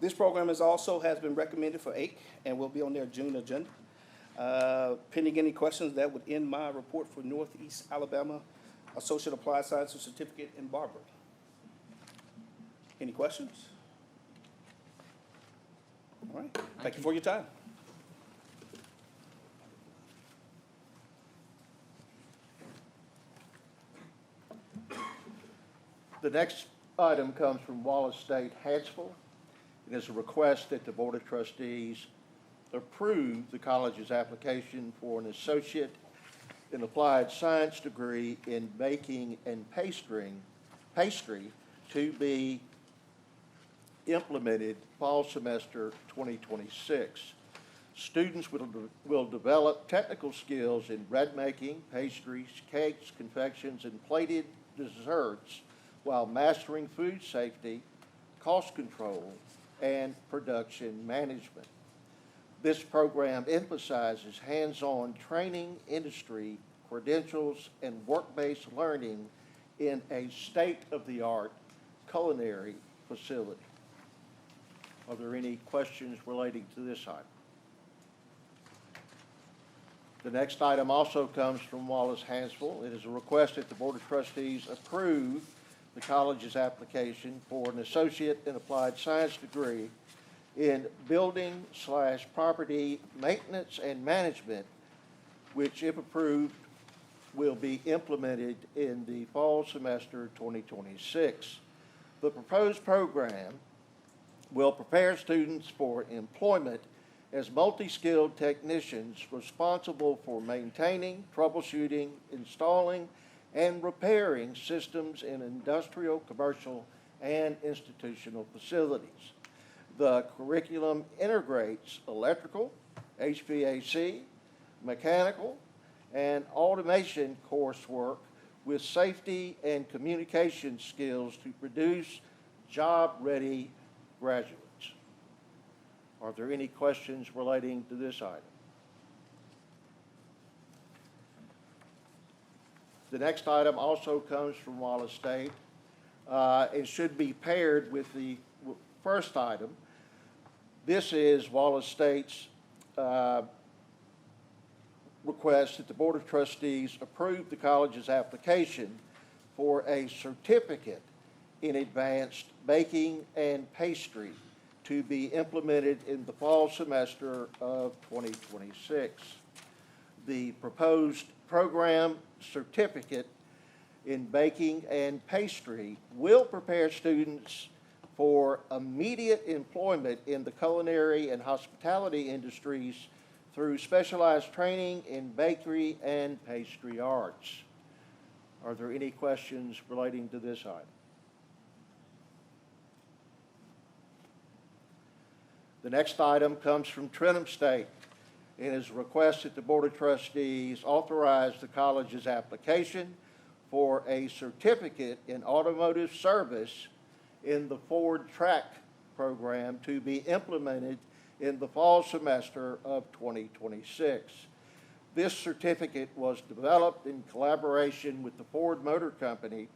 This program has been recommended for AIC and will be on their June agenda. Pending any questions, that would end my report for Northeast Alabama Associate Applied Sciences Certificate in Barber. Any questions? All right. Thank you for your time. The next item comes from Wallace State, Hansville. It is a request that the Board of Trustees approve the college's application for an associate in applied science degree in baking and pastry to be implemented fall semester 2026. Students will develop technical skills in bread making, pastries, cakes, confections, and plated desserts while mastering food safety, cost control, and production management. This program emphasizes hands-on training, industry credentials, and work-based learning in a state-of-the-art culinary facility. Are there any questions relating to this item? The next item also comes from Wallace Hansville. It is a request that the Board of Trustees approve the college's application for an associate in applied science degree in building/property maintenance and management, which, if approved, will be implemented in the fall semester 2026. The proposed program will prepare students for employment as multi-skilled technicians responsible for maintaining, troubleshooting, installing, and repairing systems in industrial, commercial, and institutional facilities. The curriculum integrates electrical, HVAC, mechanical, and automation coursework with safety and communication skills to produce job-ready graduates. Are there any questions relating to this item? The next item also comes from Wallace State. It should be paired with the first item. This is Wallace State's request that the Board of Trustees approve the college's application for a certificate in advanced baking and pastry to be implemented in the fall semester of 2026. The proposed program certificate in baking and pastry will prepare students for immediate employment in the culinary and hospitality industries through specialized training in bakery and pastry arts. Are there any questions relating to this item? The next item comes from Trentham State. It is a request that the Board of Trustees authorize the college's application for a certificate in automotive service in the Ford Track program to be implemented in the fall semester of 2026. This certificate was developed in collaboration with the Ford Motor Company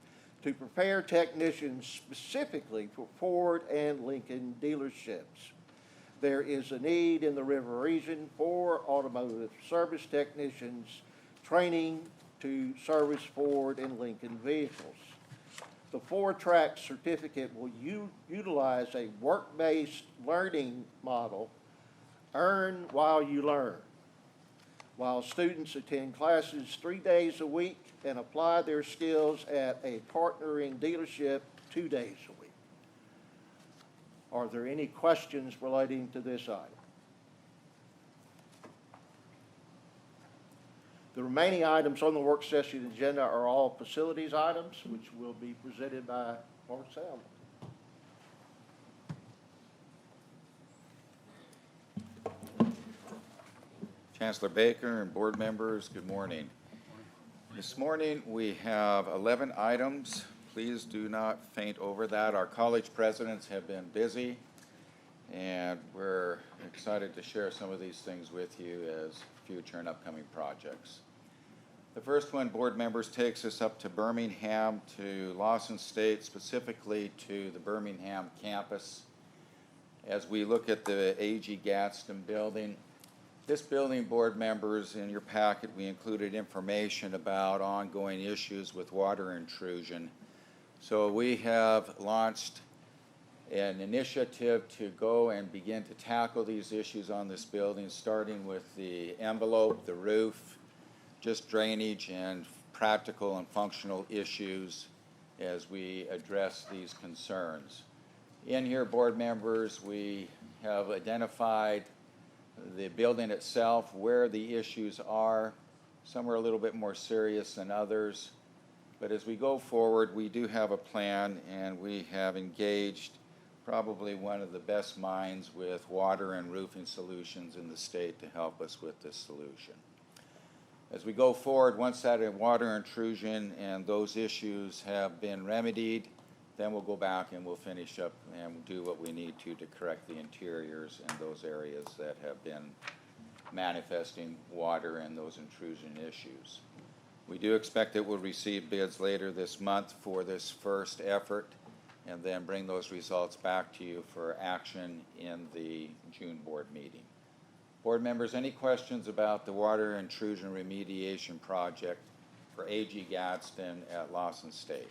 to prepare technicians specifically for Ford and Lincoln dealerships. There is a need in the river region for automotive service technicians training to service Ford and Lincoln vehicles. The Ford Track certificate will utilize a work-based learning model, earn while you learn, while students attend classes 3 days a week and apply their skills at a partnering dealership 2 days a week. Are there any questions relating to this item? The remaining items on the work session agenda are all facilities items, which will be presented by Marcel. Chancellor Baker and board members, good morning. This morning we have 11 items. Please do not faint over that. Our college presidents have been busy, and we're excited to share some of these things with you as future and upcoming projects. The first one, board members, takes us up to Birmingham, to Lawson State, specifically to the Birmingham campus. As we look at the A.G. Gadsden building, this building, board members, in your packet, we included information about ongoing issues with water intrusion. So we have launched an initiative to go and begin to tackle these issues on this building, starting with the envelope, the roof, just drainage and practical and functional issues as we address these concerns. In here, board members, we have identified the building itself, where the issues are. Some are a little bit more serious than others. But as we go forward, we do have a plan, and we have engaged probably one of the best minds with water and roofing solutions in the state to help us with this solution. As we go forward, once that water intrusion and those issues have been remedied, then we'll go back and we'll finish up and do what we need to correct the interiors in those areas that have been manifesting water and those intrusion issues. We do expect that we'll receive bids later this month for this first effort, and then bring those results back to you for action in the June board meeting. Board members, any questions about the water intrusion remediation project for A.G. Gadsden at Lawson State?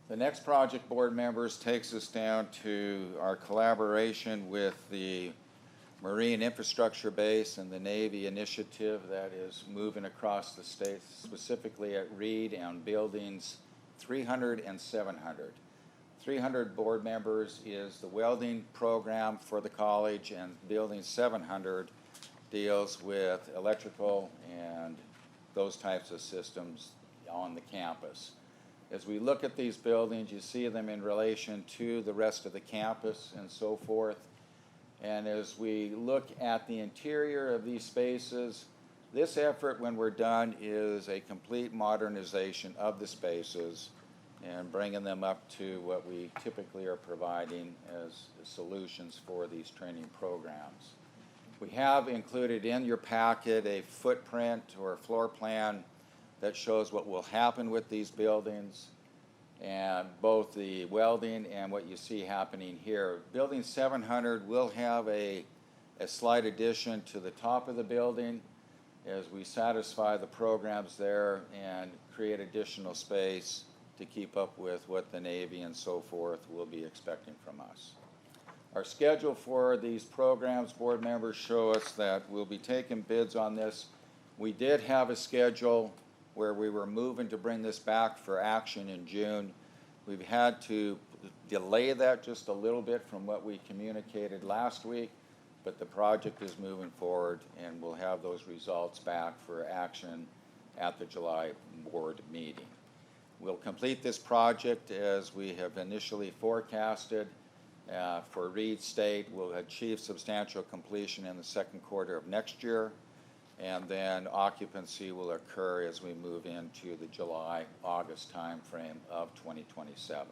The next project, board members, takes us down to our collaboration with the Marine Infrastructure Base and the Navy initiative that is moving across the state, specifically at Reed and buildings 300 and 700. 300, board members, is the welding program for the college, and building 700 deals with electrical and those types of systems on the campus. As we look at these buildings, you see them in relation to the rest of the campus and so forth. And as we look at the interior of these spaces, this effort, when we're done, is a complete modernization of the spaces and bringing them up to what we typically are providing as solutions for these training programs. We have included in your packet a footprint or a floor plan that shows what will happen with these buildings, and both the welding and what you see happening here. Building 700 will have a slight addition to the top of the building as we satisfy the programs there and create additional space to keep up with what the Navy and so forth will be expecting from us. Our schedule for these programs, board members, show us that we'll be taking bids on this. We did have a schedule where we were moving to bring this back for action in June. We've had to delay that just a little bit from what we communicated last week, but the project is moving forward, and we'll have those results back for action at the July board meeting. We'll complete this project as we have initially forecasted. For Reed State, we'll achieve substantial completion in the second quarter of next year, and then occupancy will occur as we move into the July-August timeframe of 2027.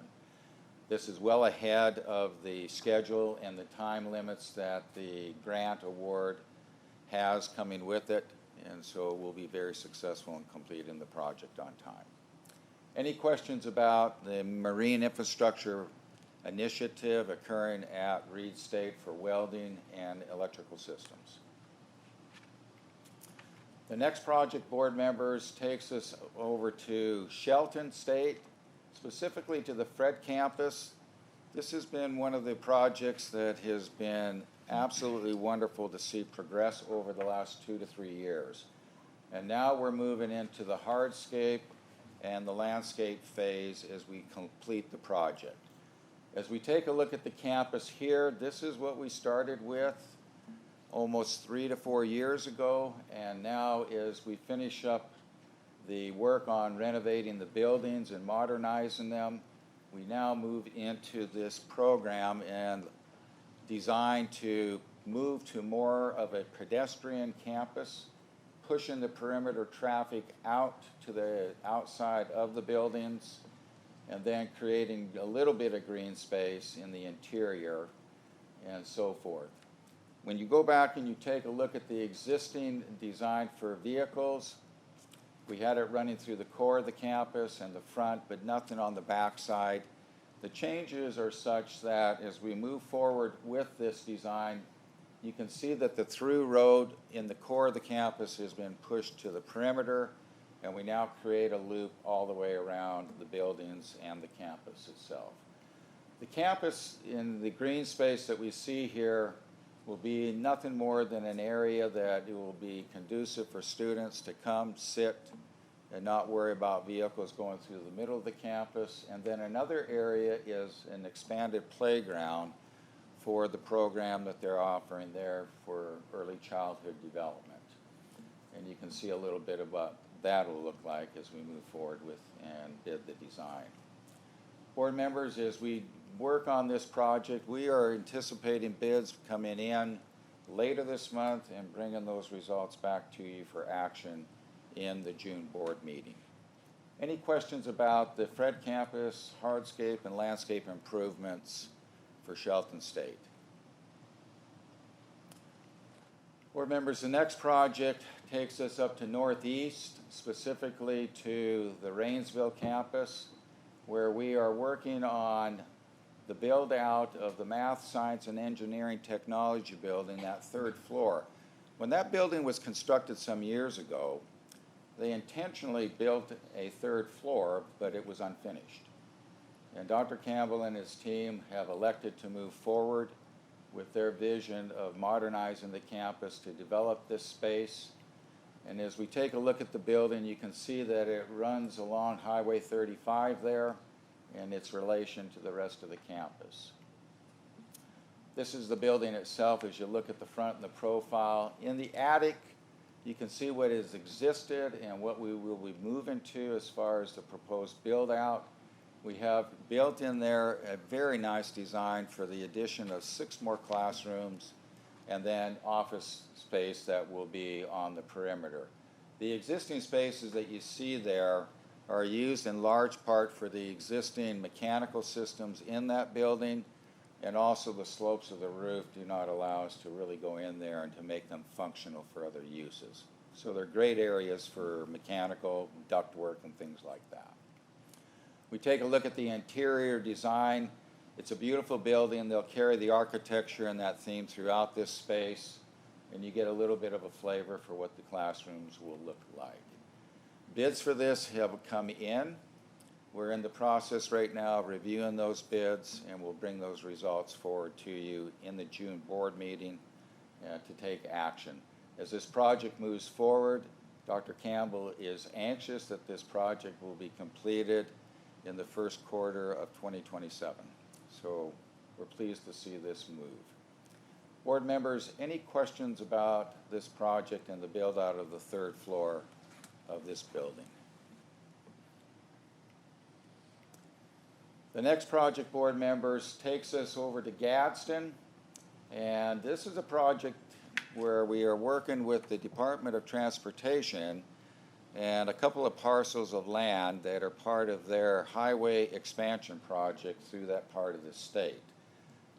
This is well ahead of the schedule and the time limits that the grant award has coming with it, and so we'll be very successful in completing the project on time. Any questions about the Marine Infrastructure Initiative occurring at Reed State for welding and electrical systems? The next project, board members, takes us over to Shelton State, specifically to the Fred campus. This has been one of the projects that has been absolutely wonderful to see progress over the last 2 to 3 years. And now we're moving into the hardscape and the landscape phase as we complete the project. As we take a look at the campus here, this is what we started with almost 3 to 4 years ago, and now as we finish up the work on renovating the buildings and modernizing them, we now move into this program and designed to move to more of a pedestrian campus, pushing the perimeter traffic out to the outside of the buildings, and then creating a little bit of green space in the interior and so forth. When you go back and you take a look at the existing design for vehicles, we had it running through the core of the campus and the front, but nothing on the back side. The changes are such that as we move forward with this design, you can see that the through road in the core of the campus has been pushed to the perimeter, and we now create a loop all the way around the buildings and the campus itself. The campus in the green space that we see here will be nothing more than an area that it will be conducive for students to come, sit, and not worry about vehicles going through the middle of the campus. And then another area is an expanded playground for the program that they're offering there for early childhood development. And you can see a little bit of what that will look like as we move forward with and bid the design. Board members, as we work on this project, we are anticipating bids coming in later this month and bringing those results back to you for action in the June board meeting. Any questions about the Fred campus, hardscape, and landscape improvements for Shelton State? Board members, the next project takes us up to Northeast, specifically to the Rainsville campus, where we are working on the build out of the Math, Science, and Engineering Technology building, that third floor. When that building was constructed some years ago, they intentionally built a third floor, but it was unfinished. And Dr. Campbell and his team have elected to move forward with their vision of modernizing the campus to develop this space. And as we take a look at the building, you can see that it runs along Highway 35 there and its relation to the rest of the campus. This is the building itself as you look at the front and the profile. In the attic, you can see what has existed and what we will be moving to as far as the proposed build out. We have built in there a very nice design for the addition of 6 more classrooms and then office space that will be on the perimeter. The existing spaces that you see there are used in large part for the existing mechanical systems in that building, and also the slopes of the roof do not allow us to really go in there and to make them functional for other uses. So they're great areas for mechanical, ductwork, and things like that. We take a look at the interior design. It's a beautiful building. They'll carry the architecture and that theme throughout this space, and you get a little bit of a flavor for what the classrooms will look like. Bids for this have come in. We're in the process right now of reviewing those bids, and we'll bring those results forward to you in the June board meeting to take action. As this project moves forward, Dr. Campbell is anxious that this project will be completed in the first quarter of 2027. So we're pleased to see this move. Board members, any questions about this project and the build out of the third floor of this building? The next project, board members, takes us over to Gadsden, and this is a project where we are working with the Department of Transportation and a couple of parcels of land that are part of their highway expansion project through that part of the state.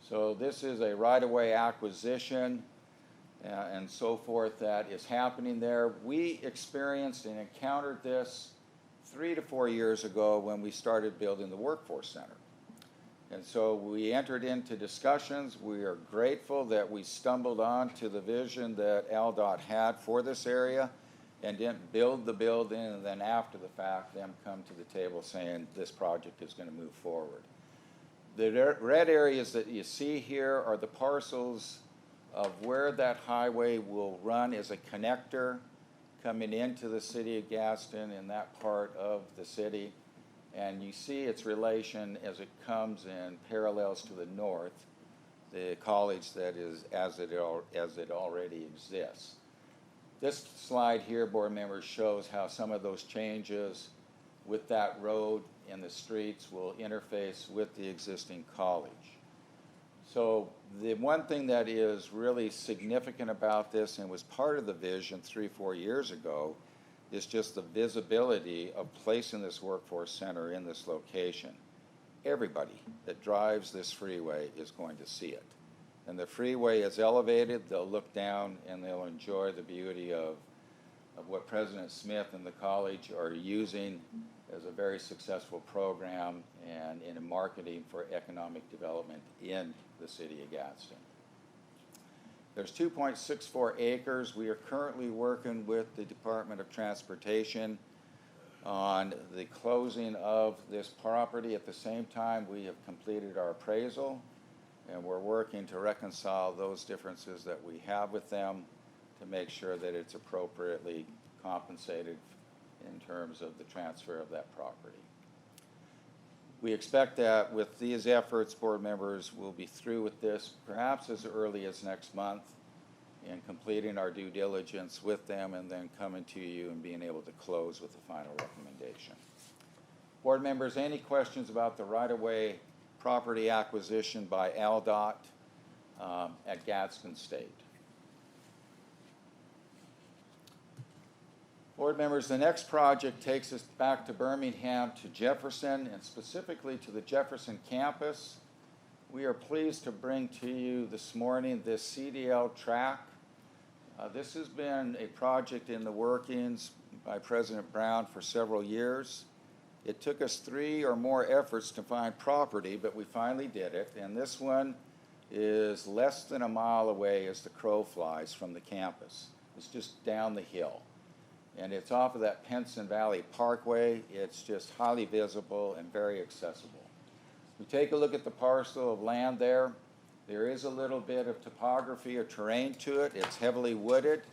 So this is a right-of-way acquisition and so forth that is happening there. We experienced and encountered this 3 to 4 years ago when we started building the Workforce Center. And so we entered into discussions. We are grateful that we stumbled onto the vision that ALDOT had for this area and didn't build the building and then after the fact them come to the table saying this project is going to move forward. The red areas that you see here are the parcels of where that highway will run as a connector coming into the city of Gadsden in that part of the city. And you see its relation as it comes in parallels to the north, the college that is as it already exists. This slide here, board members, shows how some of those changes with that road and the streets will interface with the existing college. So the one thing that is really significant about this and was part of the vision 3-4 years ago is just the visibility of placing this workforce center in this location. Everybody that drives this freeway is going to see it. And the freeway is elevated, they'll look down and they'll enjoy the beauty of of what President Smith and the college are using as a very successful program and in marketing for economic development in the city of Gadsden. There's 2.64 acres. We are currently working with the Department of Transportation on the closing of this property. At the same time, we have completed our appraisal, and we're working to reconcile those differences that we have with them to make sure that it's appropriately compensated in terms of the transfer of that property. We expect that with these efforts, board members will be through with this perhaps as early as next month in completing our due diligence with them and then coming to you and being able to close with the final recommendation. Board members, any questions about the right-of-way property acquisition by ALDOT at Gadsden State? Board members, the next project takes us back to Birmingham, to Jefferson, and specifically to the Jefferson campus. We are pleased to bring to you this morning this CDL track. This has been a project in the workings by President Brown for several years. It took us 3 or more efforts to find property, but we finally did it, and this one is less than a mile away as the crow flies from the campus. It's just down the hill. And it's off of that Penson Valley Parkway. It's just highly visible and very accessible. We take a look at the parcel of land there. There is a little bit of topography or terrain to it. It's heavily wooded.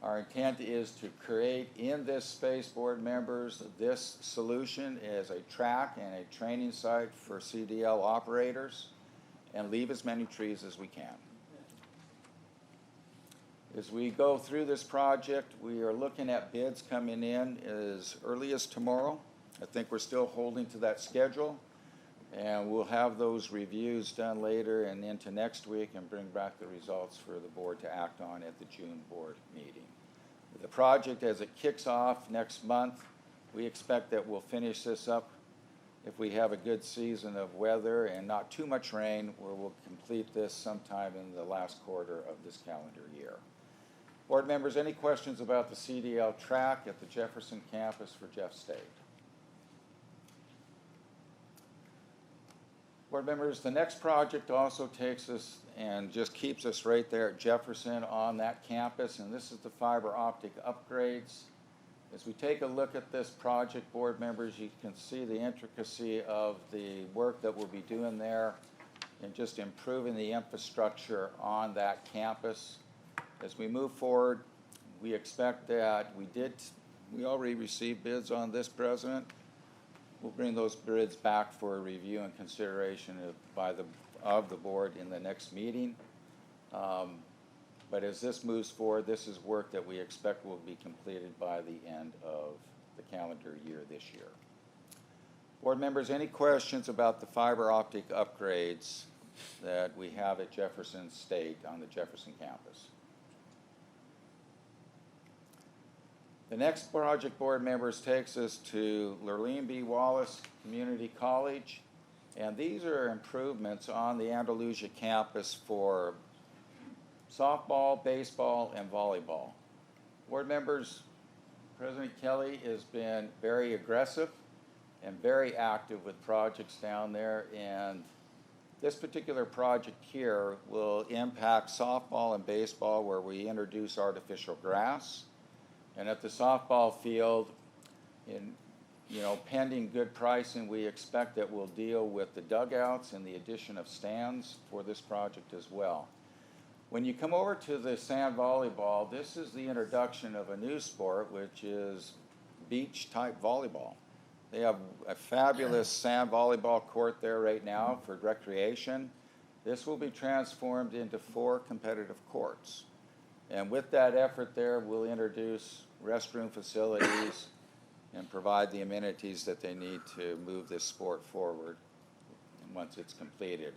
Our intent is to create in this space, board members, this solution as a track and a training site for CDL operators and leave as many trees as we can. As we go through this project, we are looking at bids coming in as early as tomorrow. I think we're still holding to that schedule, and we'll have those reviews done later and into next week and bring back the results for the board to act on at the June board meeting. The project, as it kicks off next month, we expect that we'll finish this up if we have a good season of weather and not too much rain, where we'll complete this sometime in the last quarter of this calendar year. Board members, any questions about the CDL track at the Jefferson campus for Jeff State? Board members, the next project also takes us and just keeps us right there at Jefferson on that campus, and this is the fiber optic upgrades. As we take a look at this project, board members, you can see the intricacy of the work that we'll be doing there and just improving the infrastructure on that campus. As we move forward, we expect that we already received bids on this, President. We'll bring those bids back for review and consideration of the board in the next meeting. But as this moves forward, this is work that we expect will be completed by the end of the calendar year this year. Board members, any questions about the fiber optic upgrades that we have at Jefferson State on the Jefferson campus? The next project, board members, takes us to Lurleen B. Wallace Community College, and these are improvements on the Andalusia campus for softball, baseball, and volleyball. Board members, President Kelly has been very aggressive and very active with projects down there, and this particular project here will impact softball and baseball, where we introduce artificial grass. And at the softball field, pending good pricing, we expect that we'll deal with the dugouts and the addition of stands for this project as well. When you come over to the sand volleyball, this is the introduction of a new sport, which is beach-type volleyball. They have a fabulous sand volleyball court there right now for recreation. This will be transformed into 4 competitive courts. And with that effort there, we'll introduce restroom facilities and provide the amenities that they need to move this sport forward once it's completed.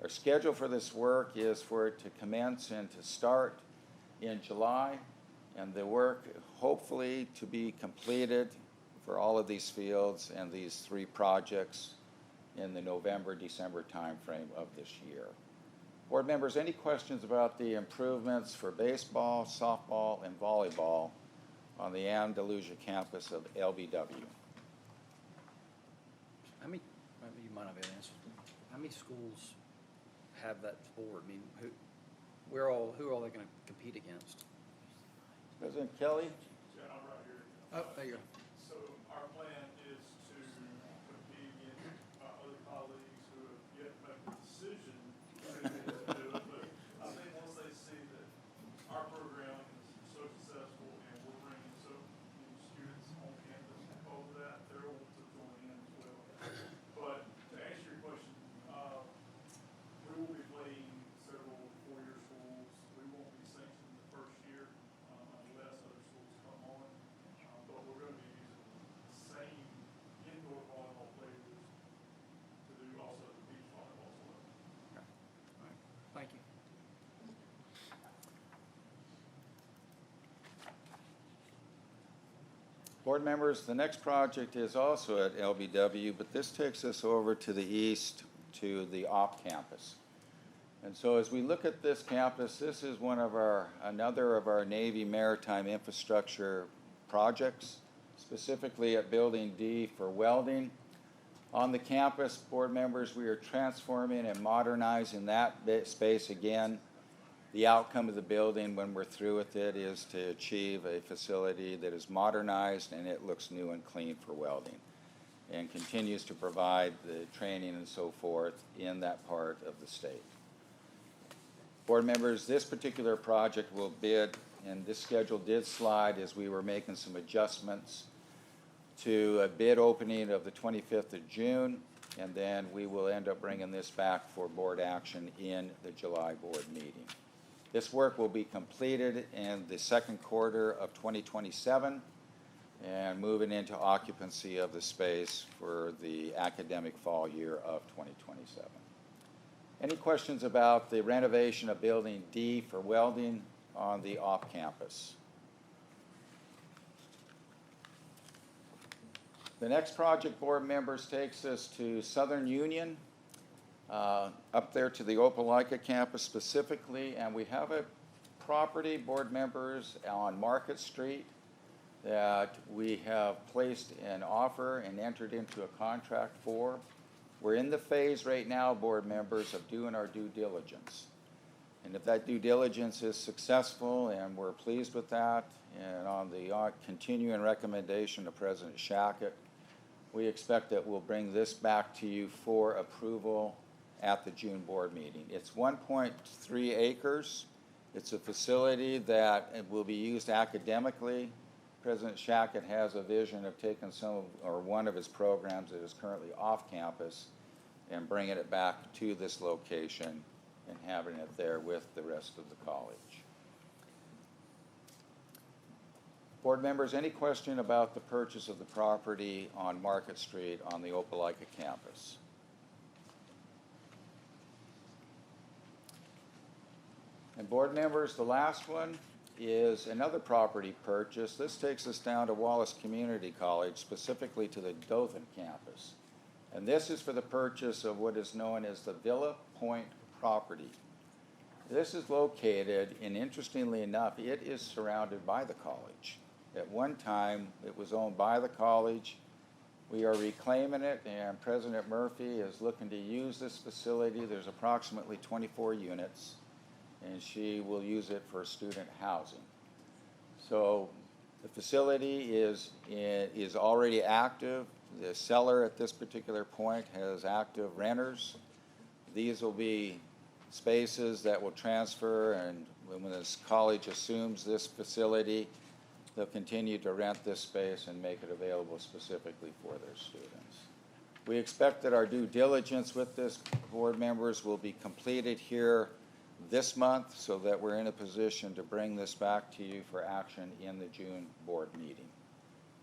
Our schedule for this work is for it to commence and to start in July, and the work hopefully to be completed for all of these fields and these 3 projects in the November-December timeframe of this year. Board members, any questions about the improvements for baseball, softball, and volleyball on the Andalusia campus of LBW. How many, you might not be able to answer. How many schools have that board? I mean, who are all they going to compete against? President Kelly? Yeah, I'm right here. Oh, there you go. So our plan is to compete against other colleagues who have yet to make the decision to do it. But I think once they see that our program is so successful and we're bringing so many students on campus because of that, they're able to join in as well. But to answer your question, we will be playing several four-year schools. We won't be sanctioned the first year unless other schools come on. But we're going to be using the same indoor volleyball players to do also the beach volleyball as well. Okay. All right. Thank you. Board members, the next project is also at LBW, but this takes us over to the east to the OP campus. And so as we look at this campus, this is another of our Navy maritime infrastructure projects, specifically at Building D for welding. On the campus, board members, we are transforming and modernizing that space again. The outcome of the building when we're through with it is to achieve a facility that is modernized and it looks new and clean for welding and continues to provide the training and so forth in that part of the state. Board members, this particular project will bid, and this schedule did slide as we were making some adjustments to a bid opening of the 25th of June, and then we will end up bringing this back for board action in the July board meeting. This work will be completed in the second quarter of 2027 and moving into occupancy of the space for the academic fall year of 2027. Any questions about the renovation of Building D for welding on the off campus? The next project, board members, takes us to Southern Union, up there to the Opelika campus specifically, and we have a property, board members, on Market Street that we have placed an offer and entered into a contract for. We're in the phase right now, board members, of doing our due diligence. And if that due diligence is successful and we're pleased with that, and on the continuing recommendation of President Shackett, we expect that we'll bring this back to you for approval at the June board meeting. It's 1.3 acres. It's a facility that will be used academically. President Shackett has a vision of taking one of his programs that is currently off campus and bringing it back to this location and having it there with the rest of the college. Board members, any question about the purchase of the property on Market Street on the Opelika campus? And board members, the last one is another property purchase. This takes us down to Wallace Community College, specifically to the Dothan campus. And this is for the purchase of what is known as the Villa Point property. This is located, and interestingly enough, it is surrounded by the college. At one time, it was owned by the college. We are reclaiming it, and President Murphy is looking to use this facility. There's approximately 24 units, and she will use it for student housing. So the facility is already active. The seller at this particular point has active renters. These will be spaces that will transfer, and when this college assumes this facility, they'll continue to rent this space and make it available specifically for their students. We expect that our due diligence with this, board members, will be completed here this month so that we're in a position to bring this back to you for action in the June board meeting.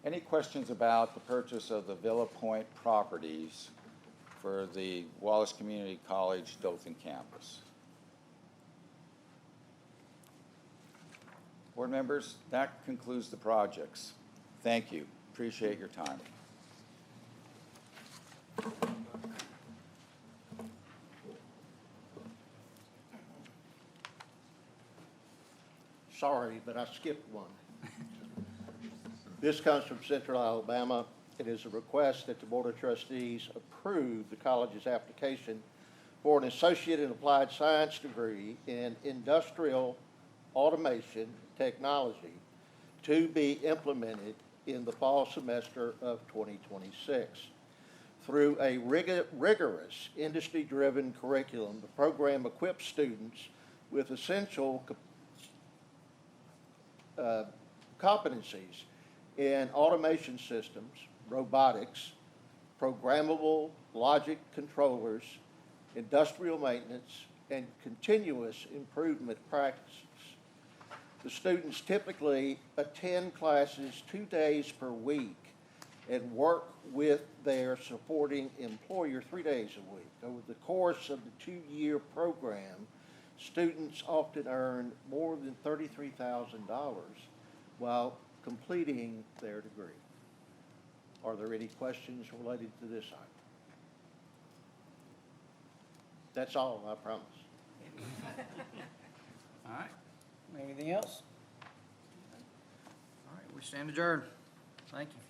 Any questions about the purchase of the Villa Point properties for the Wallace Community College Dothan campus? Board members, that concludes the projects. Thank you. Appreciate your time. Sorry, but I skipped one. This comes from Central Alabama. It is a request that the Board of Trustees approve the college's application for an Associate in Applied Science degree in Industrial Automation Technology to be implemented in the fall semester of 2026. Through a rigorous industry-driven curriculum, the program equips students with essential competencies in automation systems, robotics, programmable logic controllers, industrial maintenance, and continuous improvement practices. The students typically attend classes 2 days per week and work with their supporting employer 3 days a week. Over the course of the 2-year program, students often earn more than $33,000 while completing their degree. Are there any questions related to this item? That's all, I promise. All right. Anything else? All right, we stand adjourned. Thank you.